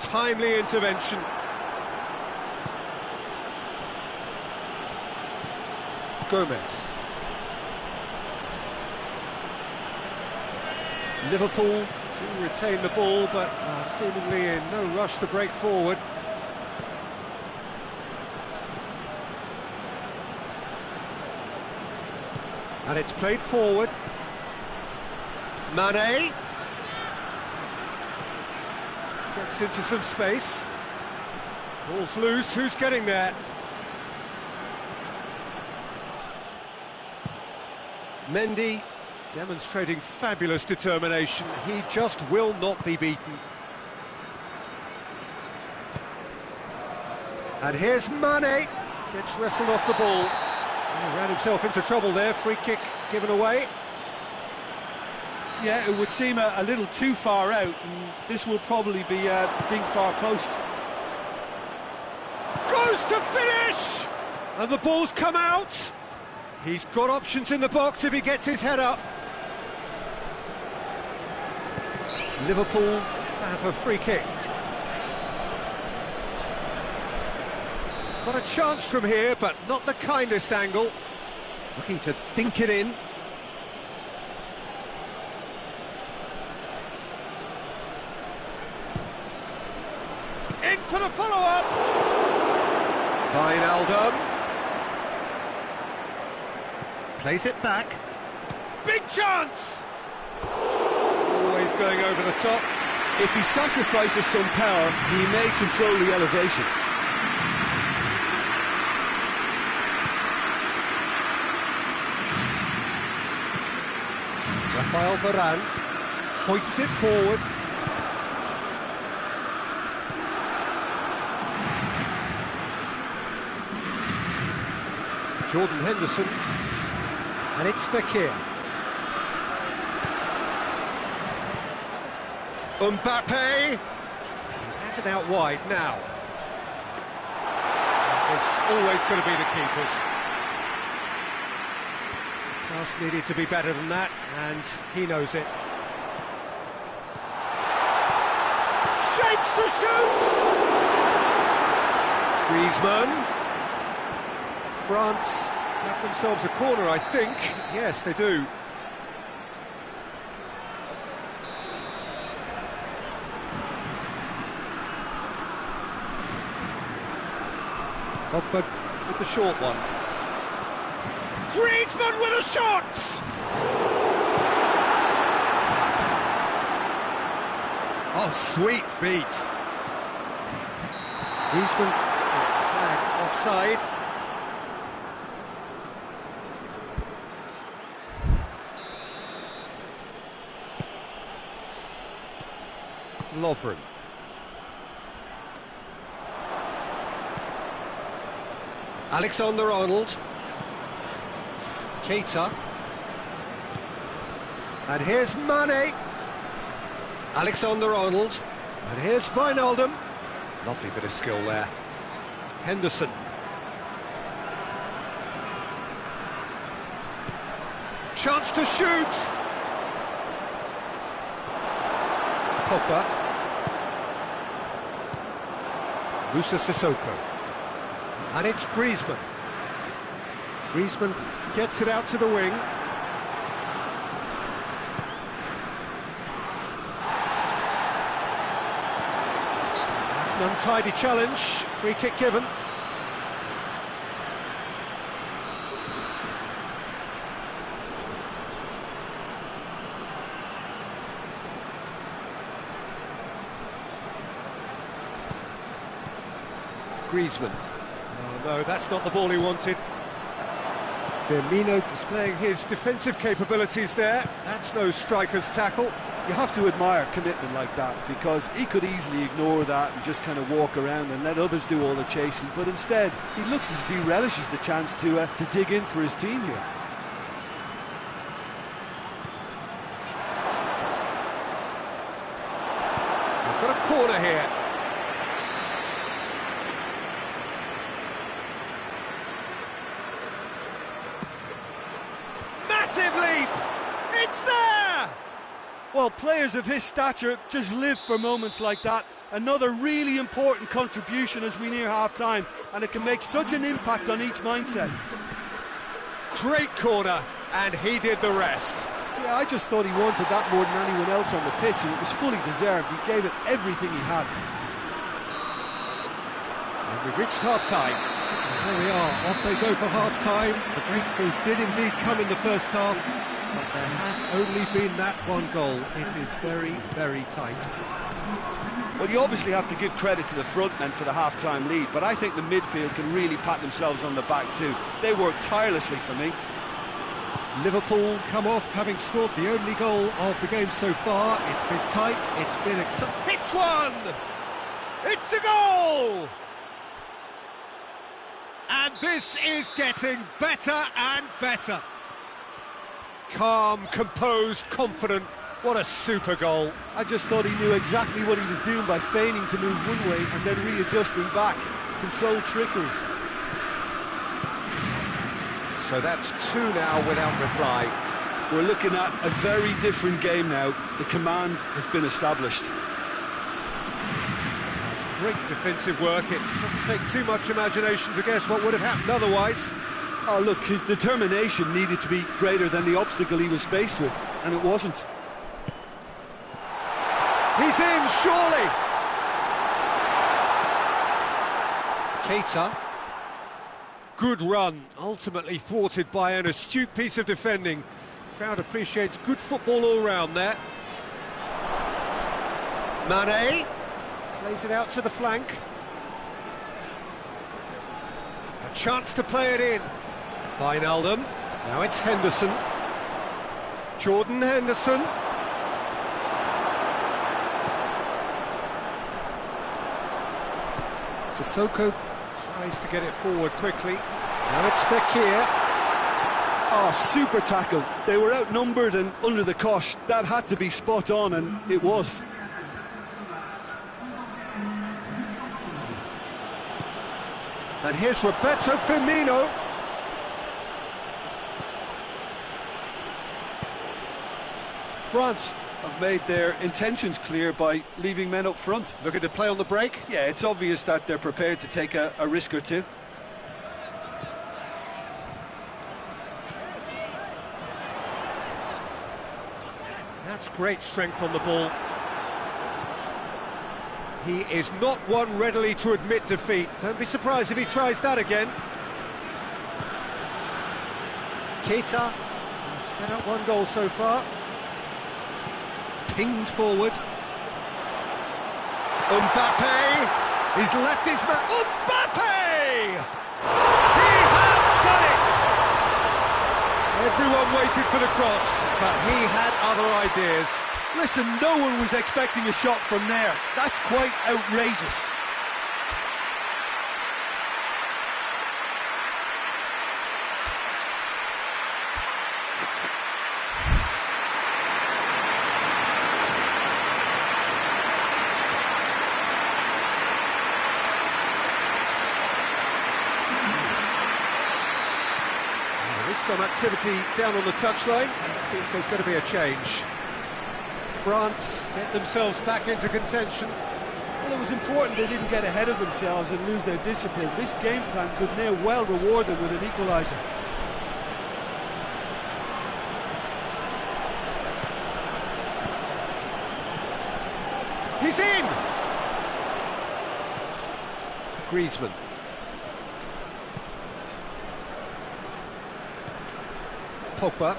Timely intervention. Gomez. Liverpool to retain the ball, but seemingly in no rush to break forward. And it's played forward. Mane gets into some space. Ball's loose, who's getting there? Mendy demonstrating fabulous determination. He just will not be beaten. And here's Mane. Gets wrestled off the ball. He ran himself into trouble there. Free kick given away. Yeah, it would seem a little too far out, and this will probably be a ding far post. Goes to finish! And the ball's come out. He's got options in the box if he gets his head up. Liverpool have a free kick. He's got a chance from here, but not the kindest angle. Looking to dink it in. In for the follow-up. Wijnaldum. Plays it back. Big chance! Always going over the top. If he sacrifices some power, he may control the elevation. Rafael Varane hoists it forward. Jordan Henderson. And it's Fekir. Mbappe. He has it out wide now. It's always going to be the keepers. Pass needed to be better than that, and he knows it. Shapes to shoot! Griezmann. France have themselves a corner, I think. Yes, they do. Pogba with the short one. Griezmann with a shot! Oh, sweet feet. Griezmann gets flagged offside. Lovren. Alexander-Arnold. Keita. And here's Mane. Alexander-Arnold. And here's Wijnaldum. Lovely bit of skill there. Henderson. Chance to shoot! Pogba. Musa Sissoko. And it's Griezmann. Griezmann gets it out to the wing. That's an untidy challenge. Free kick given. Griezmann. Oh no, that's not the ball he wanted. Firmino displaying his defensive capabilities there. That's no striker's tackle. You have to admire commitment like that, because he could easily ignore that and just kind of walk around and let others do all the chasing, but instead he looks as if he relishes the chance to dig in for his team here. We've got a corner here. Massive leap! It's there! Well, players of his stature just live for moments like that. Another really important contribution as we near half-time, and it can make such an impact on each mindset. Great corner, and he did the rest. Yeah, I just thought he wanted that more than anyone else on the pitch, and it was fully deserved. He gave it everything he had. And we've reached half-time. There we are, off they go for half-time. The breakthrough did indeed come in the first half, but there has only been that one goal. It is very, very tight. Well, you obviously have to give credit to the front men for the half-time lead, but I think the midfield can really pat themselves on the back too. They worked tirelessly for me. Liverpool come off having scored the only goal of the game so far. It's been tight, it's been exciting. Hits one! It's a goal! And this is getting better and better. Calm, composed, confident. What a super goal. I just thought he knew exactly what he was doing by feigning to move one way and then readjusting back. Controlled trickery. So that's two now without reply. We're looking at a very different game now. The command has been established. That's great defensive work. It doesn't take too much imagination to guess what would have happened otherwise. Oh, look, his determination needed to be greater than the obstacle he was faced with, and it wasn't. He's in, surely! Keita. Good run, ultimately thwarted by an astute piece of defending. Crowd appreciates good football all round there. Mane plays it out to the flank. A chance to play it in. Wijnaldum. Now it's Henderson. Jordan Henderson. Sissoko tries to get it forward quickly. Now it's Fekir. Oh, super tackle. They were outnumbered and under the cosh. That had to be spot on, and it was. And here's Roberto Firmino. France have made their intentions clear by leaving men up front. Looking to play on the break. Yeah, it's obvious that they're prepared to take a risk or two. That's great strength on the ball. He is not one readily to admit defeat. Don't be surprised if he tries that again. Keita has set up one goal so far. Pinged forward. Mbappe! He's left his man. Mbappe! He has done it! Everyone waited for the cross, but he had other ideas. Listen, no one was expecting a shot from there. That's quite outrageous. some activity down on the touchline. It seems there's going to be a change. France get themselves back into contention. Well, it was important they didn't get ahead of themselves and lose their discipline. This game plan could now well reward them with an equaliser. He's in! Griezmann. Pogba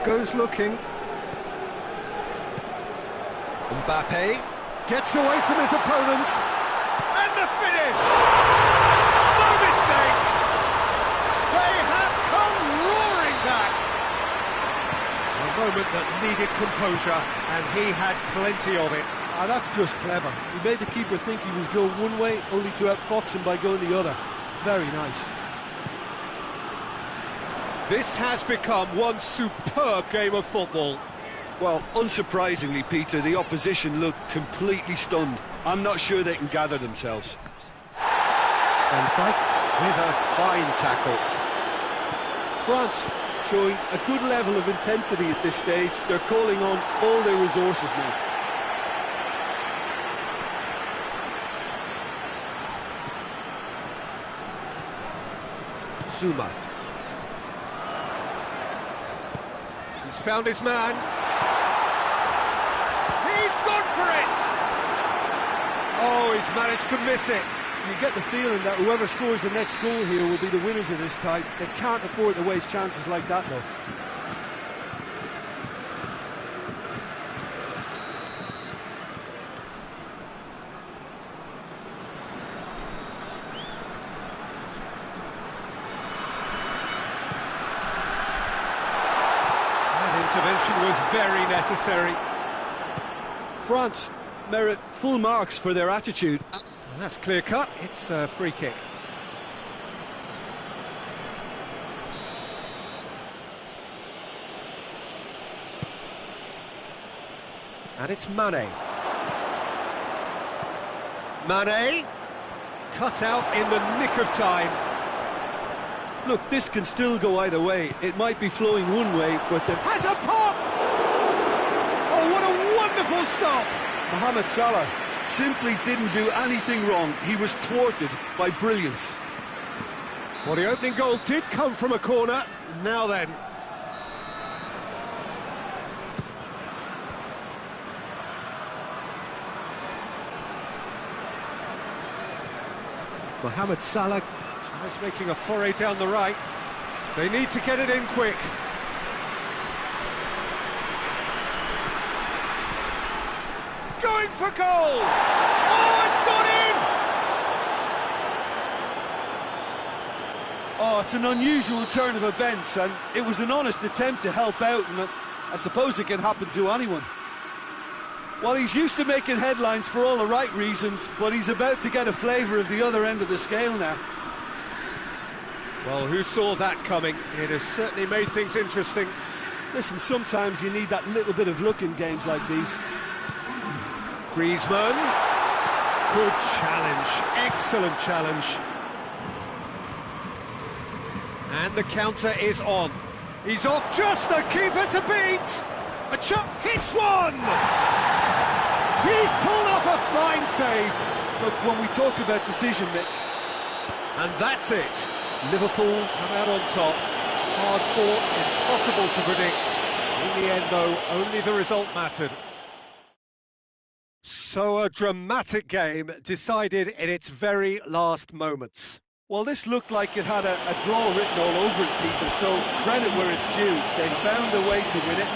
goes looking. Mbappe gets away from his opponent. And the finish! No mistake! They have come roaring back! A moment that needed composure, and he had plenty of it. Ah, that's just clever. He made the keeper think he was going one way, only to outfox him by going the other. Very nice. This has become one superb game of football. Well, unsurprisingly, Peter, the opposition looked completely stunned. I'm not sure they can gather themselves. Van Dijk with a fine tackle. France showing a good level of intensity at this stage. They're calling on all their resources now. Zuma. He's found his man. He's gone for it! Oh, he's managed to miss it. You get the feeling that whoever scores the next goal here will be the winners of this tie. They can't afford to waste chances like that, though. Intervention was very necessary. France merit full marks for their attitude. And that's clear cut. It's a free kick. And it's Mane. Mane cut out in the nick of time. Look, this can still go either way. It might be flowing one way, but the... Has a pop! Oh, what a wonderful stop! Mohamed Salah simply didn't do anything wrong. He was thwarted by brilliance. Well, the opening goal did come from a corner. Now then. Mohamed Salah tries making a foray down the right. They need to get it in quick. Going for goal! Oh, it's gone in! Oh, it's an unusual turn of events, and it was an honest attempt to help out, and I suppose it can happen to anyone. Well, he's used to making headlines for all the right reasons, but he's about to get a flavour of the other end of the scale now. Well, who saw that coming? It has certainly made things interesting. Listen, sometimes you need that little bit of luck in games like these. Griezmann. Good challenge. Excellent challenge. And the counter is on. He's off, just the keeper to beat. A chop hits one. He's pulled off a fine save. Look, when we talk about decision making... And that's it. Liverpool come out on top. Hard fought, impossible to predict. In the end, though, only the result mattered. So a dramatic game decided in its very last moments. Well, this looked like it had a draw written all over it, Peter, so credit where it's due. They found a way to win it.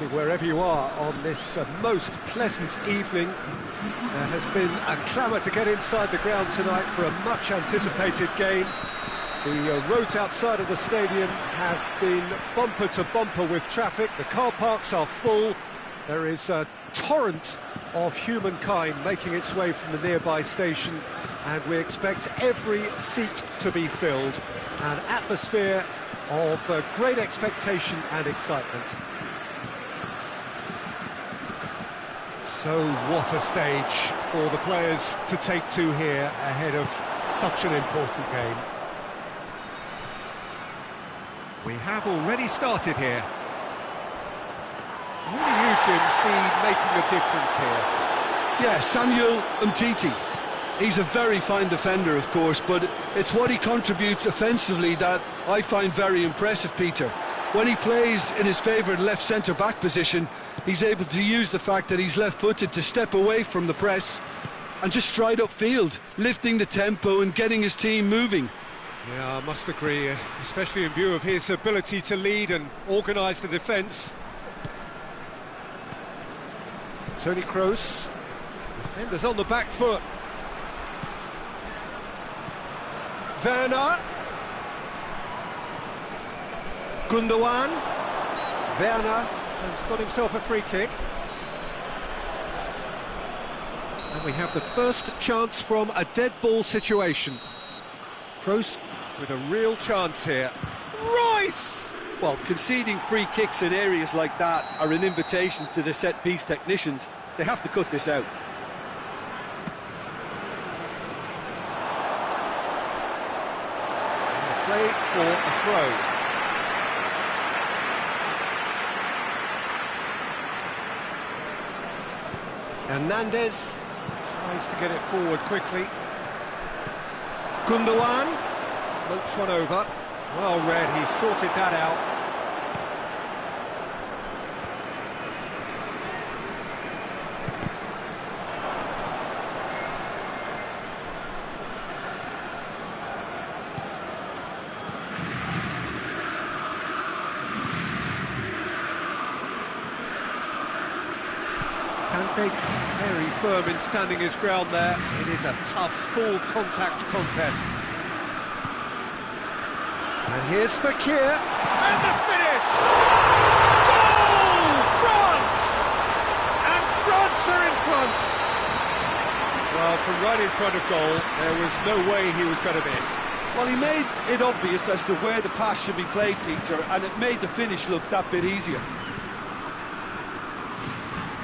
evening, wherever you are on this most pleasant evening. There has been a clamour to get inside the ground tonight for a much-anticipated game. The roads outside of the stadium have been bumper to bumper with traffic. The car parks are full. There is a torrent of humankind making its way from the nearby station, and we expect every seat to be filled. An atmosphere of great expectation and excitement. So what a stage for the players to take to here ahead of such an important game. We have already started here. Who do you, Jim, see making a difference here? Yeah, Samuel Umtiti. He's a very fine defender, of course, but it's what he contributes offensively that I find very impressive, Peter. When he plays in his favourite left centre-back position, he's able to use the fact that he's left-footed to step away from the press and just stride upfield, lifting the tempo and getting his team moving. Yeah, I must agree, especially in view of his ability to lead and organise the defence. Toni Kroos, defenders on the back foot. Werner. Gundogan. Werner has got himself a free kick. And we have the first chance from a dead ball situation. Kroos with a real chance here. Rice! Well, conceding free kicks in areas like that are an invitation to the set-piece technicians. They have to cut this out. Play for a throw. Hernandez tries to get it forward quickly. Gundogan floats one over. Well read, he sorted that out. Kante very firm in standing his ground there. It is a tough, full contact contest. And here's Fekir, and the finish! Goal! France! And France are in front! Well, from right in front of goal, there was no way he was going to miss. Well, he made it obvious as to where the pass should be played, Peter, and it made the finish look that bit easier.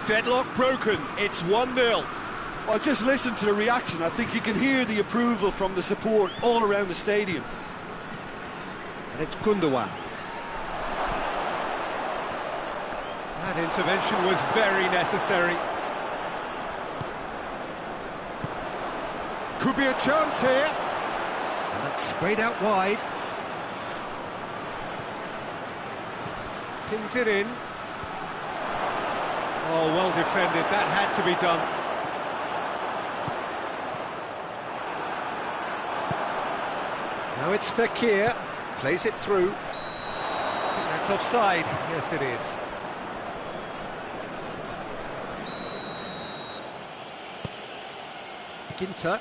Deadlock broken, it's 1-0. Well, just listen to the reaction. I think you can hear the approval from the support all around the stadium. And it's Gundogan. That intervention was very necessary. Could be a chance here. And that's sprayed out wide. Pings it in. Oh, well defended, that had to be done. Now it's Fekir, plays it through. I think that's offside, yes it is. Ginter.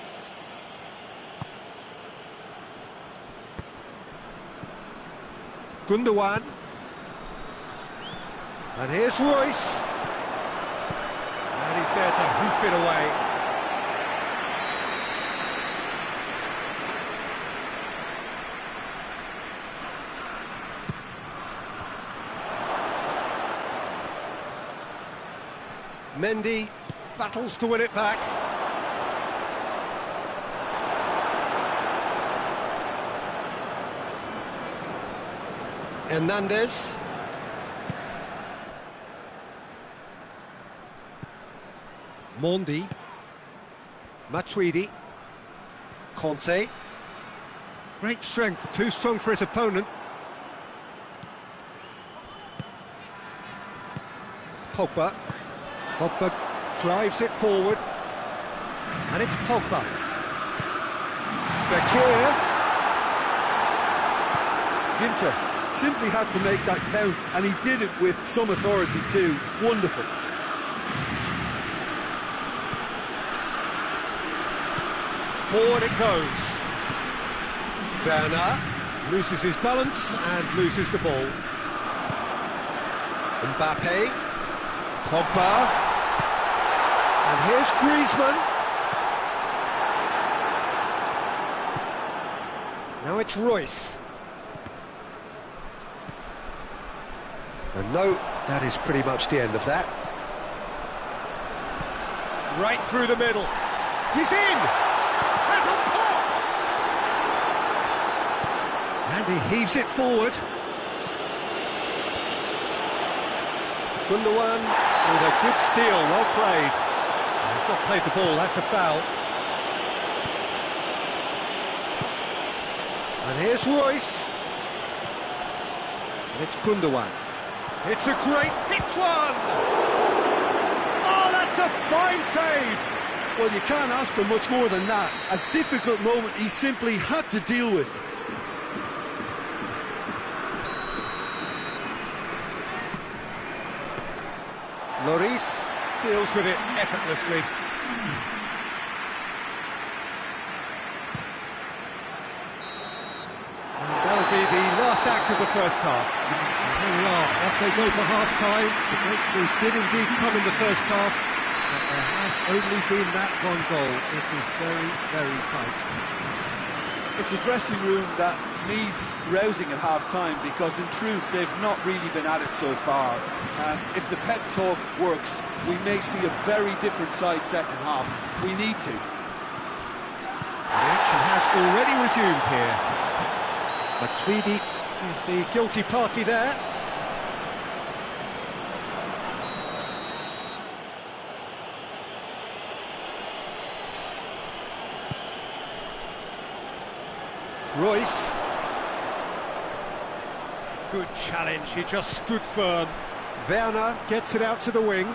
Gundogan. And here's Royce. And he's there to hoof it away. Mendy battles to win it back. Hernandez. Mondi. Matuidi. Conte. Great strength, too strong for his opponent. Pogba. Pogba drives it forward. And it's Pogba. Fekir. Ginter simply had to make that count, and he did it with some authority too. Wonderful. Forward it goes. Werner loses his balance and loses the ball. Mbappe, Pogba, and here's Griezmann. Now it's Royce. And no, that is pretty much the end of that. Right through the middle. He's in! Has a pop! And he heaves it forward. Gundogan with a good steal, well played. He's not played the ball, that's a foul. And here's Royce. And it's Gundogan. It's a great hit one! Oh, that's a fine save! Well, you can't ask for much more than that. A difficult moment he simply had to deal with. Lloris deals with it effortlessly. And that'll be the last act of the first half. Here we are, off they go for half-time. The breakthrough did indeed come in the first half, but there has only been that one goal. It was very, very tight. It's a dressing room that needs rousing at half-time, because in truth they've not really been at it so far. If the pep talk works, we may see a very different side second half. We need to. The action has already resumed here. Matuidi is the guilty party there. Royce. Good challenge, he just stood firm. Werner gets it out to the wing.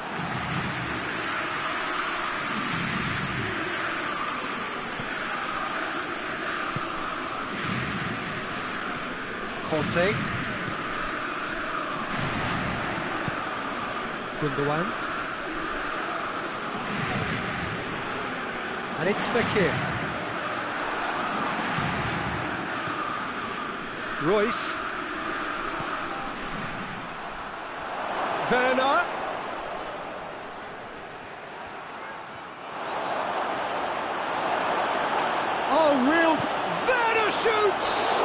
Conte. Gundogan. And it's Fekir. Royce. Werner. Oh, reeled. Werner shoots!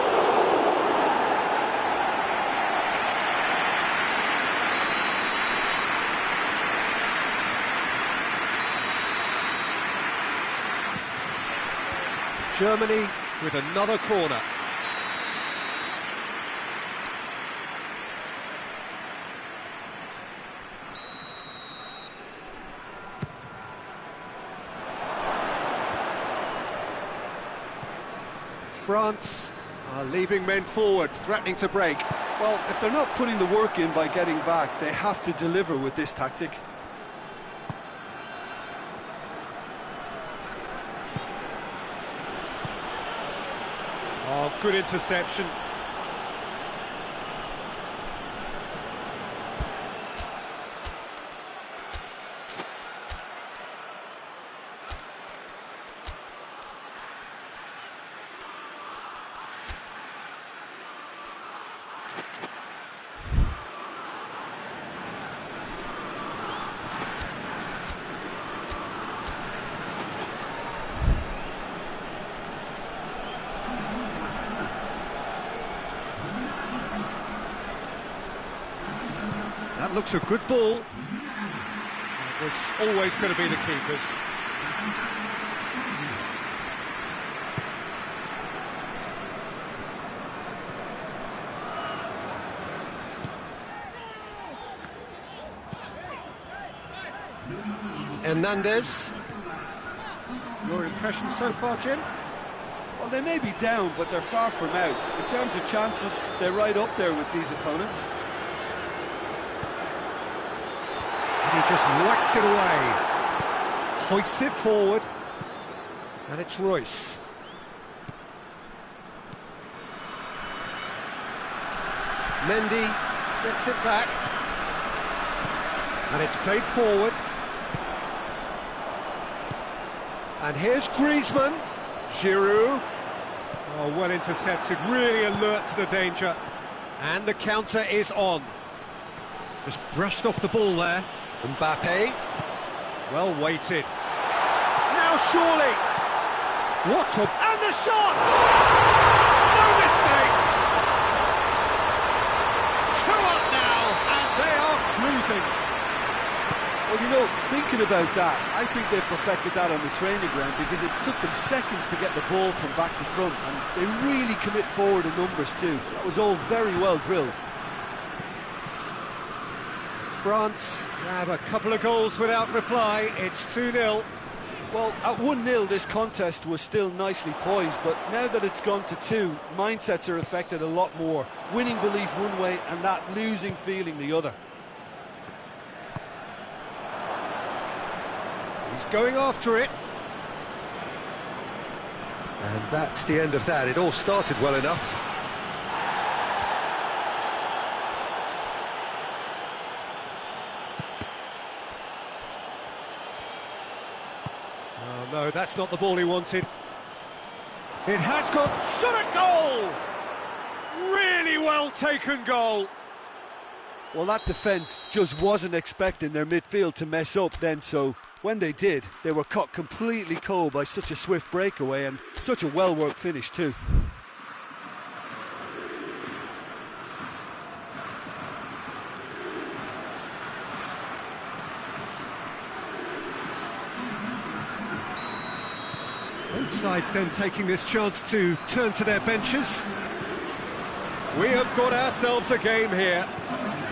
Germany with another corner. France are leaving men forward, threatening to break. Well, if they're not putting the work in by getting back, they have to deliver with this tactic. Oh, good interception. That looks a good ball. It was always going to be the keeper's. Hernandez. Your impression so far, Jim? Well, they may be down, but they're far from out. In terms of chances, they're right up there with these opponents. He just whacks it away, hoists it forward, and it's Royce. Mendy gets it back. And it's played forward. And here's Griezmann. Giroud. Oh, well intercepted, really alert to the danger. And the counter is on. Just brushed off the ball there. Mbappe. Well weighted. Now surely. What a... And the shot! No mistake! 2 up now, and they are cruising. Well, you know, thinking about that, I think they perfected that on the training ground because it took them seconds to get the ball from back to front, and they really commit forward in numbers too. That was all very well drilled. France grab a couple of goals without reply. It's 2-0. Well, at 1-0 this contest was still nicely poised, but now that it's gone to 2, mindsets are affected a lot more. Winning belief one way and that losing feeling the other. He's going after it. And that's the end of that. It all started well enough. Oh no, that's not the ball he wanted. It has got... shot at goal! Really well taken goal. Well, that defence just wasn't expecting their midfield to mess up then, so when they did, they were caught completely cold by such a swift breakaway and such a well-worked finish too. Both sides then taking this chance to turn to their benches. We have got ourselves a game here.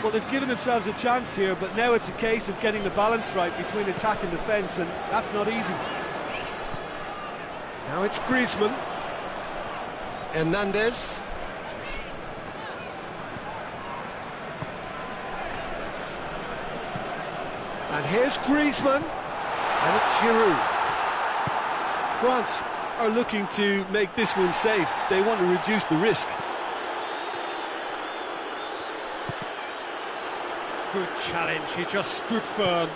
Well, they've given themselves a chance here, but now it's a case of getting the balance right between attack and defence, and that's not easy. Now it's Griezmann. Hernandez. And here's Griezmann. And it's Giroud. France are looking to make this one safe. They want to reduce the risk. Good challenge, he just stood firm.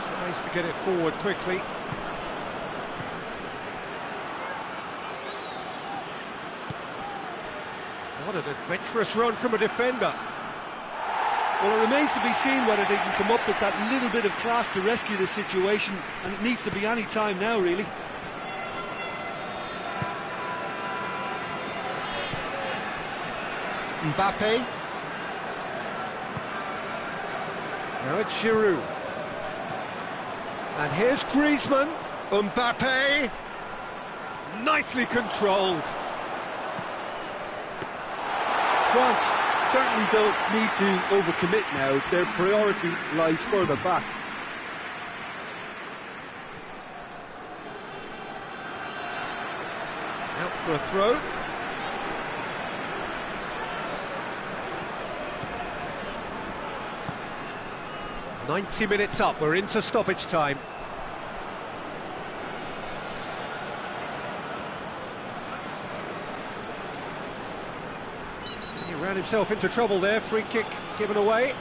Tries to get it forward quickly. What an adventurous run from a defender. Well, it remains to be seen whether they can come up with that little bit of class to rescue the situation, and it needs to be any time now, really. Mbappe. Now it's Giroud. And here's Griezmann. Mbappe. Nicely controlled. France certainly don't need to overcommit now. Their priority lies further back. Out for a throw. "90 minutes up, we're into stoppage time." He ran himself into trouble there, free kick given away.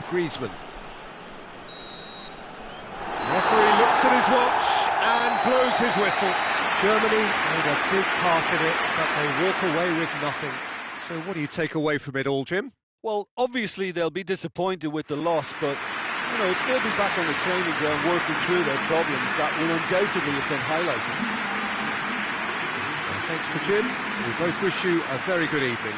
Griezmann. The referee looks at his watch and blows his whistle. Germany made a big part in it, but they walk away with nothing. So what do you take away from it all, Jim? Well, obviously they'll be disappointed with the loss, but you know, they'll be back on the training ground working through their problems that will undoubtedly have been highlighted. Well, thanks to Jim. We both wish you a very good evening.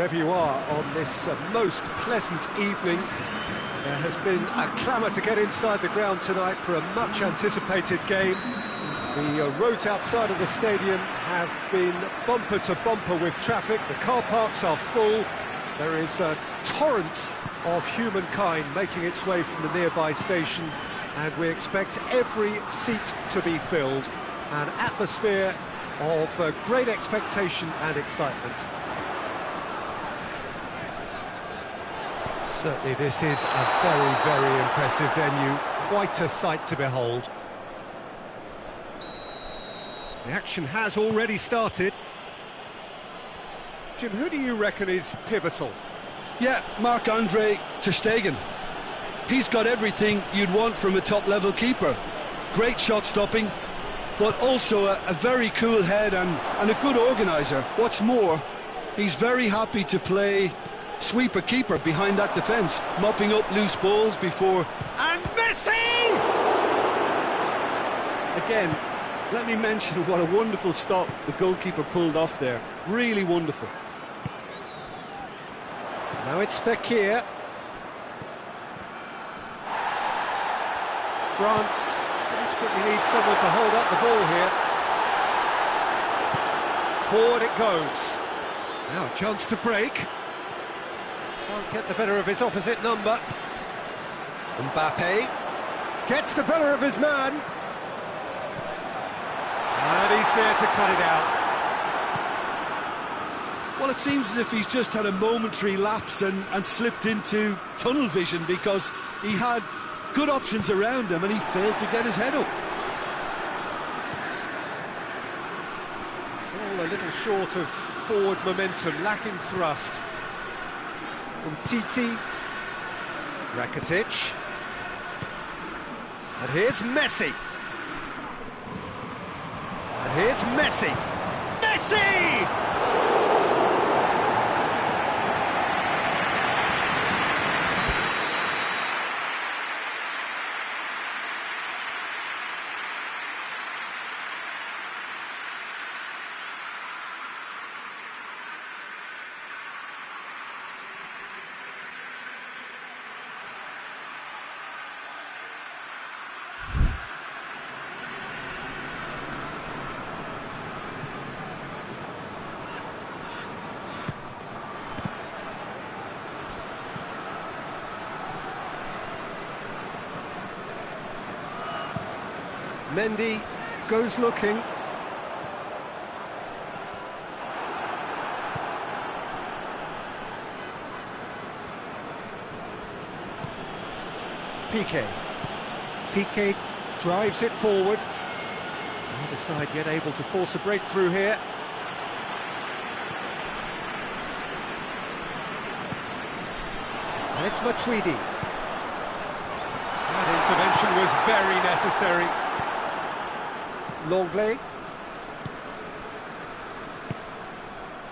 wherever you are on this most pleasant evening. There has been a clamour to get inside the ground tonight for a much-anticipated game. The roads outside of the stadium have been bumper to bumper with traffic. The car parks are full. There is a torrent of humankind making its way from the nearby station, and we expect every seat to be filled. An atmosphere of great expectation and excitement. Certainly this is a very, very impressive venue, quite a sight to behold. The action has already started. Jim, who do you reckon is pivotal? Yeah, Marc-Andre ter Stegen. He's got everything you'd want from a top-level keeper. Great shot-stopping, but also a very cool head and a good organiser. What's more, he's very happy to play sweeper-keeper behind that defence, mopping up loose balls before... And Messi! Again, let me mention what a wonderful stop the goalkeeper pulled off there. Really wonderful. Now it's Fekir. France desperately needs someone to hold up the ball here. Forward it goes. Now a chance to break. Can't get the better of his opposite number. Mbappe gets the better of his man. And he's there to cut it out. Well, it seems as if he's just had a momentary lapse and slipped into tunnel vision, because he had good options around him and he failed to get his head up. It's all a little short of forward momentum, lacking thrust. Titi, Rakitic, and here's Messi. And here's Messi. Messi! Mendy goes looking. Piqué drives it forward. Neither side yet able to force a breakthrough here. And it's Matuidi. That intervention was very necessary. Longley.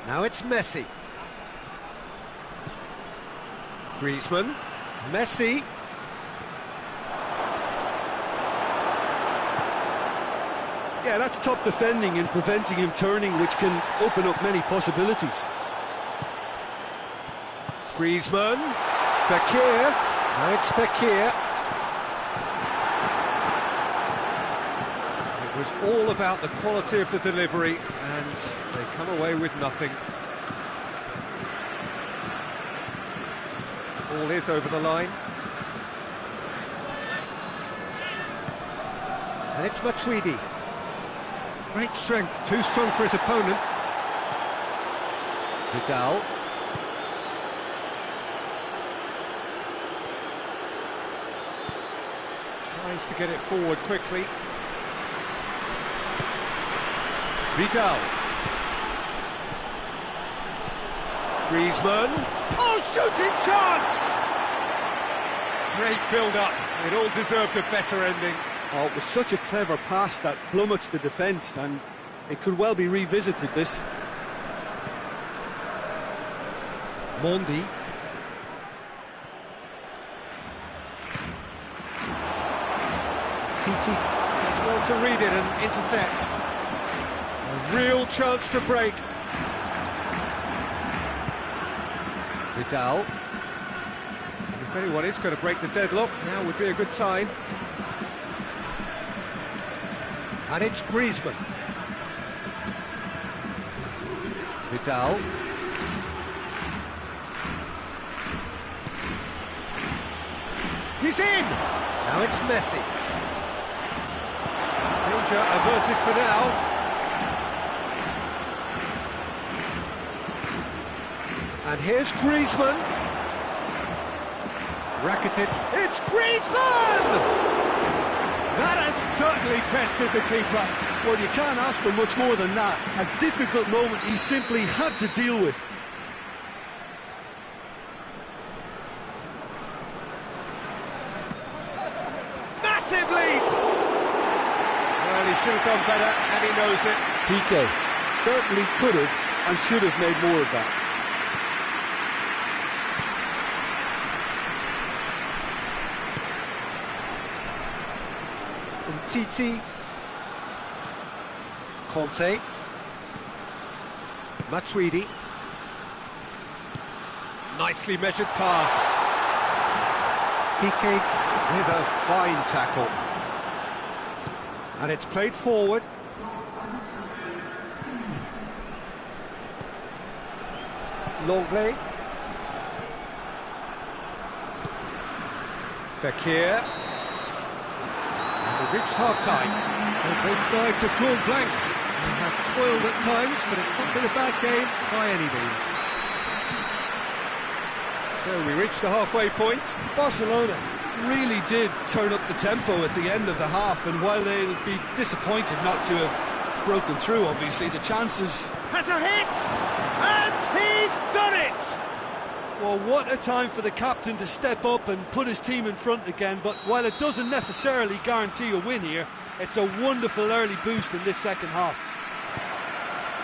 Now it's Messi. Griezmann. Messi. Yeah, that's top defending and preventing him turning, which can open up many possibilities. Griezmann. Fekir. Now it's Fekir. It was all about the quality of the delivery, and they come away with nothing. Ball is over the line. And it's Matuidi. Great strength, too strong for his opponent. Vidal. Tries to get it forward quickly. Vidal. Griezmann. Oh, shooting chance! Great build-up. It all deserved a better ending. Oh, it was such a clever pass that flummoxed the defence, and it could well be revisited, this. Mondi. Titi does well to read it and intercepts. A real chance to break. Vidal. If anyone is going to break the deadlock, now would be a good time. And it's Griezmann. Vidal. He's in! Now it's Messi. Danger averted for now. And here's Griezmann. Rakitic. It's Griezmann! That has certainly tested the keeper. Well, you can't ask for much more than that. A difficult moment he simply had to deal with. Massive leap! Well, he should have done better, and he knows it. PK certainly could have and should have made more of that. Titi, Conte, Matuidi, nicely measured pass. Piqué with a fine tackle, and it's played forward. Longley, Fekir. We've reached half-time. Both sides have drawn blanks. They have toiled at times, but it's not been a bad game by any means. So we reached the halfway point. Barcelona really did turn up the tempo at the end of the half, and while they'll be disappointed not to have broken through, obviously, the chances... Has a hit! And he's done it! Well, what a time for the captain to step up and put his team in front again, but while it doesn't necessarily guarantee a win here, it's a wonderful early boost in this second half.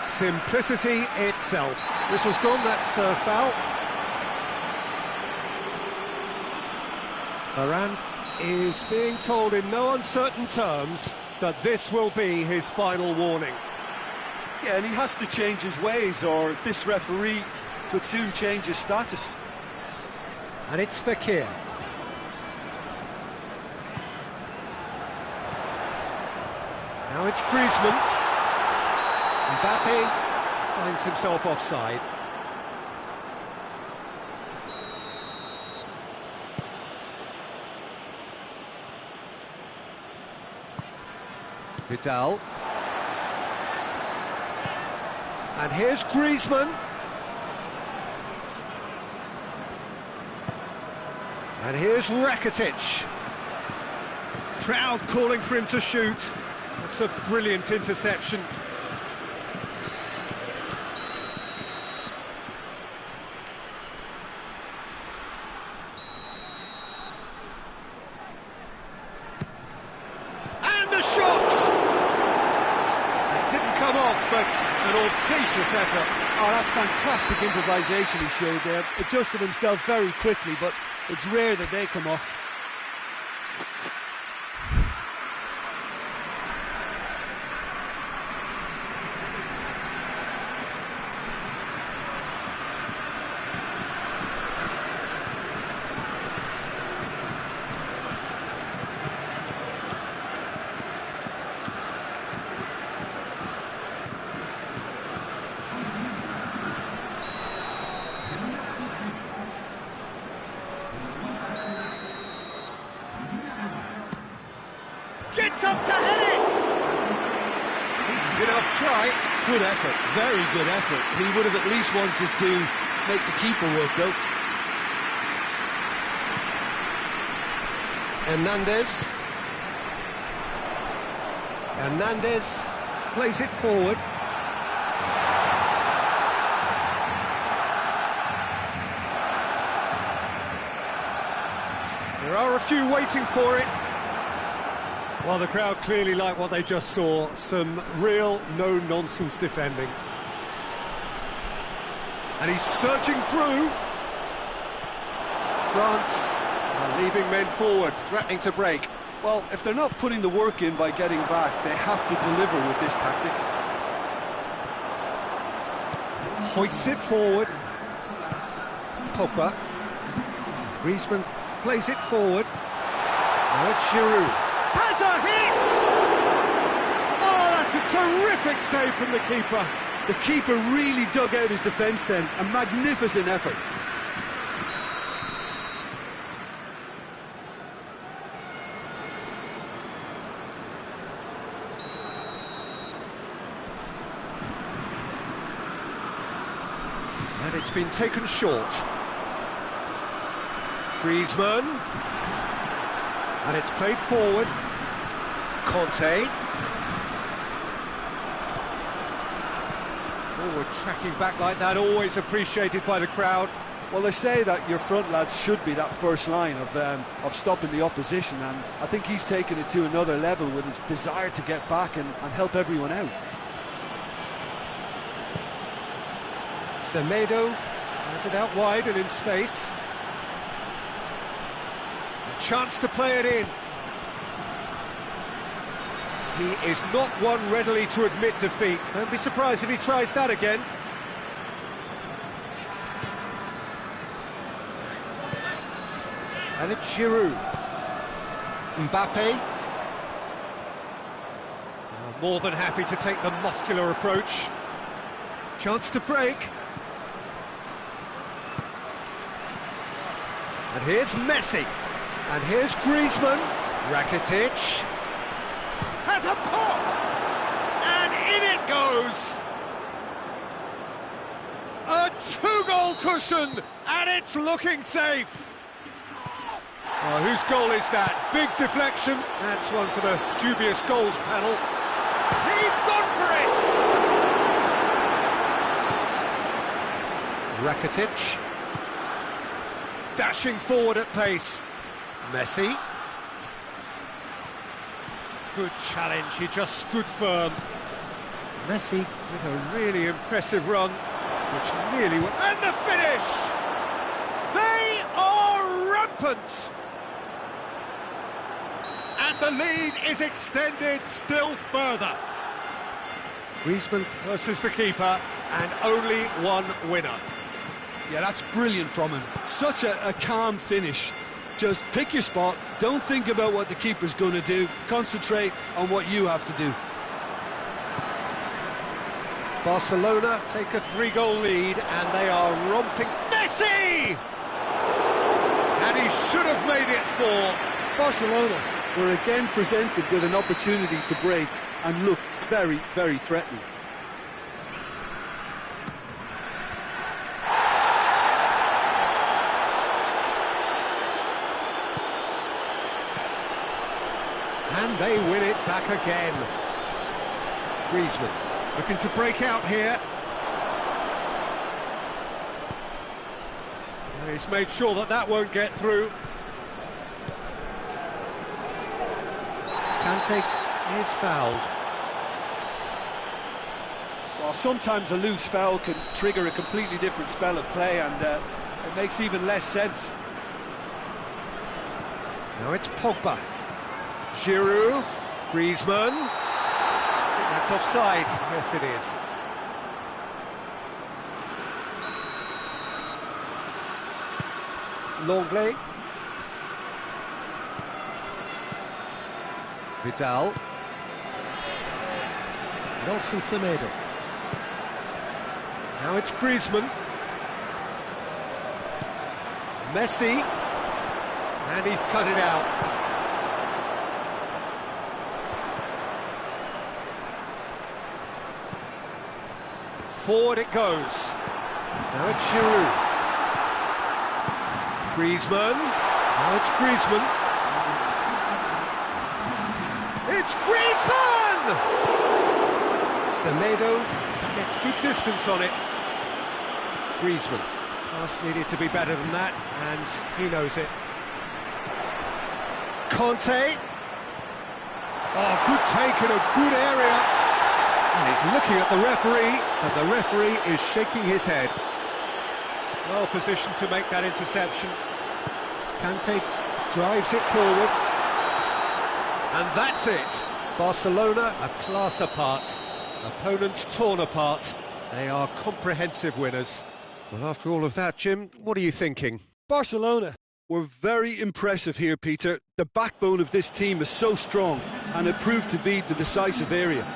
Simplicity itself. This was gone, that's foul. Varane is being told in no uncertain terms that this will be his final warning. Yeah, and he has to change his ways, or this referee could soon change his status. And it's Fekir. Now it's Griezmann. Mbappe finds himself offside. Vidal. And here's Griezmann. And here's Rakitic. Crowd calling for him to shoot. That's a brilliant interception. And the shot! It didn't come off, but an audacious effort. Oh, that's fantastic improvisation he showed there. Adjusted himself very quickly, but it's rare that they come off. Gets up to head it! Decent enough try. Good effort, very good effort. He would have at least wanted to make the keeper work, though. Hernandez plays it forward. There are a few waiting for it. Well, the crowd clearly like what they just saw. Some real no-nonsense defending. And he's surging through. France are leaving men forward, threatening to break. Well, if they're not putting the work in by getting back, they have to deliver with this tactic. Hoists it forward. Pogba. Griezmann plays it forward. Now it's Giroud. Has a hit! Oh, that's a terrific save from the keeper. The keeper really dug out his defence then. A magnificent effort. And it's been taken short. Griezmann. And it's played forward. Conte. Forward tracking back like that, always appreciated by the crowd. Well, they say that your front lads should be that first line of stopping the opposition, and I think he's taken it to another level with his desire to get back and help everyone out. Semedo has it out wide and in space. A chance to play it in. He is not one readily to admit defeat. Don't be surprised if he tries that again. And it's Giroud. Mbappe. More than happy to take the muscular approach. Chance to break. And here's Messi. And here's Griezmann. Rakitic. Has a pop! And in it goes! A two-goal cushion, and it's looking safe! Oh, whose goal is that? Big deflection. That's one for the dubious goals panel. He's gone for it! Rakitic. Dashing forward at pace. Messi. Good challenge, he just stood firm. Messi with a really impressive run, which nearly went... And the finish! They are rampant! And the lead is extended still further. Griezmann versus the keeper, and only one winner. Yeah, that's brilliant from him. Such a calm finish. Just pick your spot, don't think about what the keeper's going to do, concentrate on what you have to do. Barcelona take a 3-goal lead and they are romping. Messi! And he should have made it 4. Barcelona were again presented with an opportunity to break and looked very, very threatening. And they win it back again. Griezmann looking to break out here. He's made sure that that won't get through. Kante is fouled. Well, sometimes a loose foul can trigger a completely different spell of play, and it makes even less sense. Now it's Pogba. Giroud, Griezmann. I think that's offside. Yes, it is. Longley. Vidal. Nelson Semedo. Now it's Griezmann. Messi. And he's cut it out. Forward it goes. Now it's Giroud. Griezmann. Now it's Griezmann. It's Griezmann! Semedo gets good distance on it. Griezmann. Pass needed to be better than that, and he knows it. Conte. Oh, good take in a good area. And he's looking at the referee, and the referee is shaking his head. Well positioned to make that interception. Kante drives it forward. And that's it. Barcelona, a class apart. Opponents torn apart. They are comprehensive winners. Well, after all of that, Jim, what are you thinking? Barcelona were very impressive here, Peter. The backbone of this team is so strong, and it proved to be the decisive area.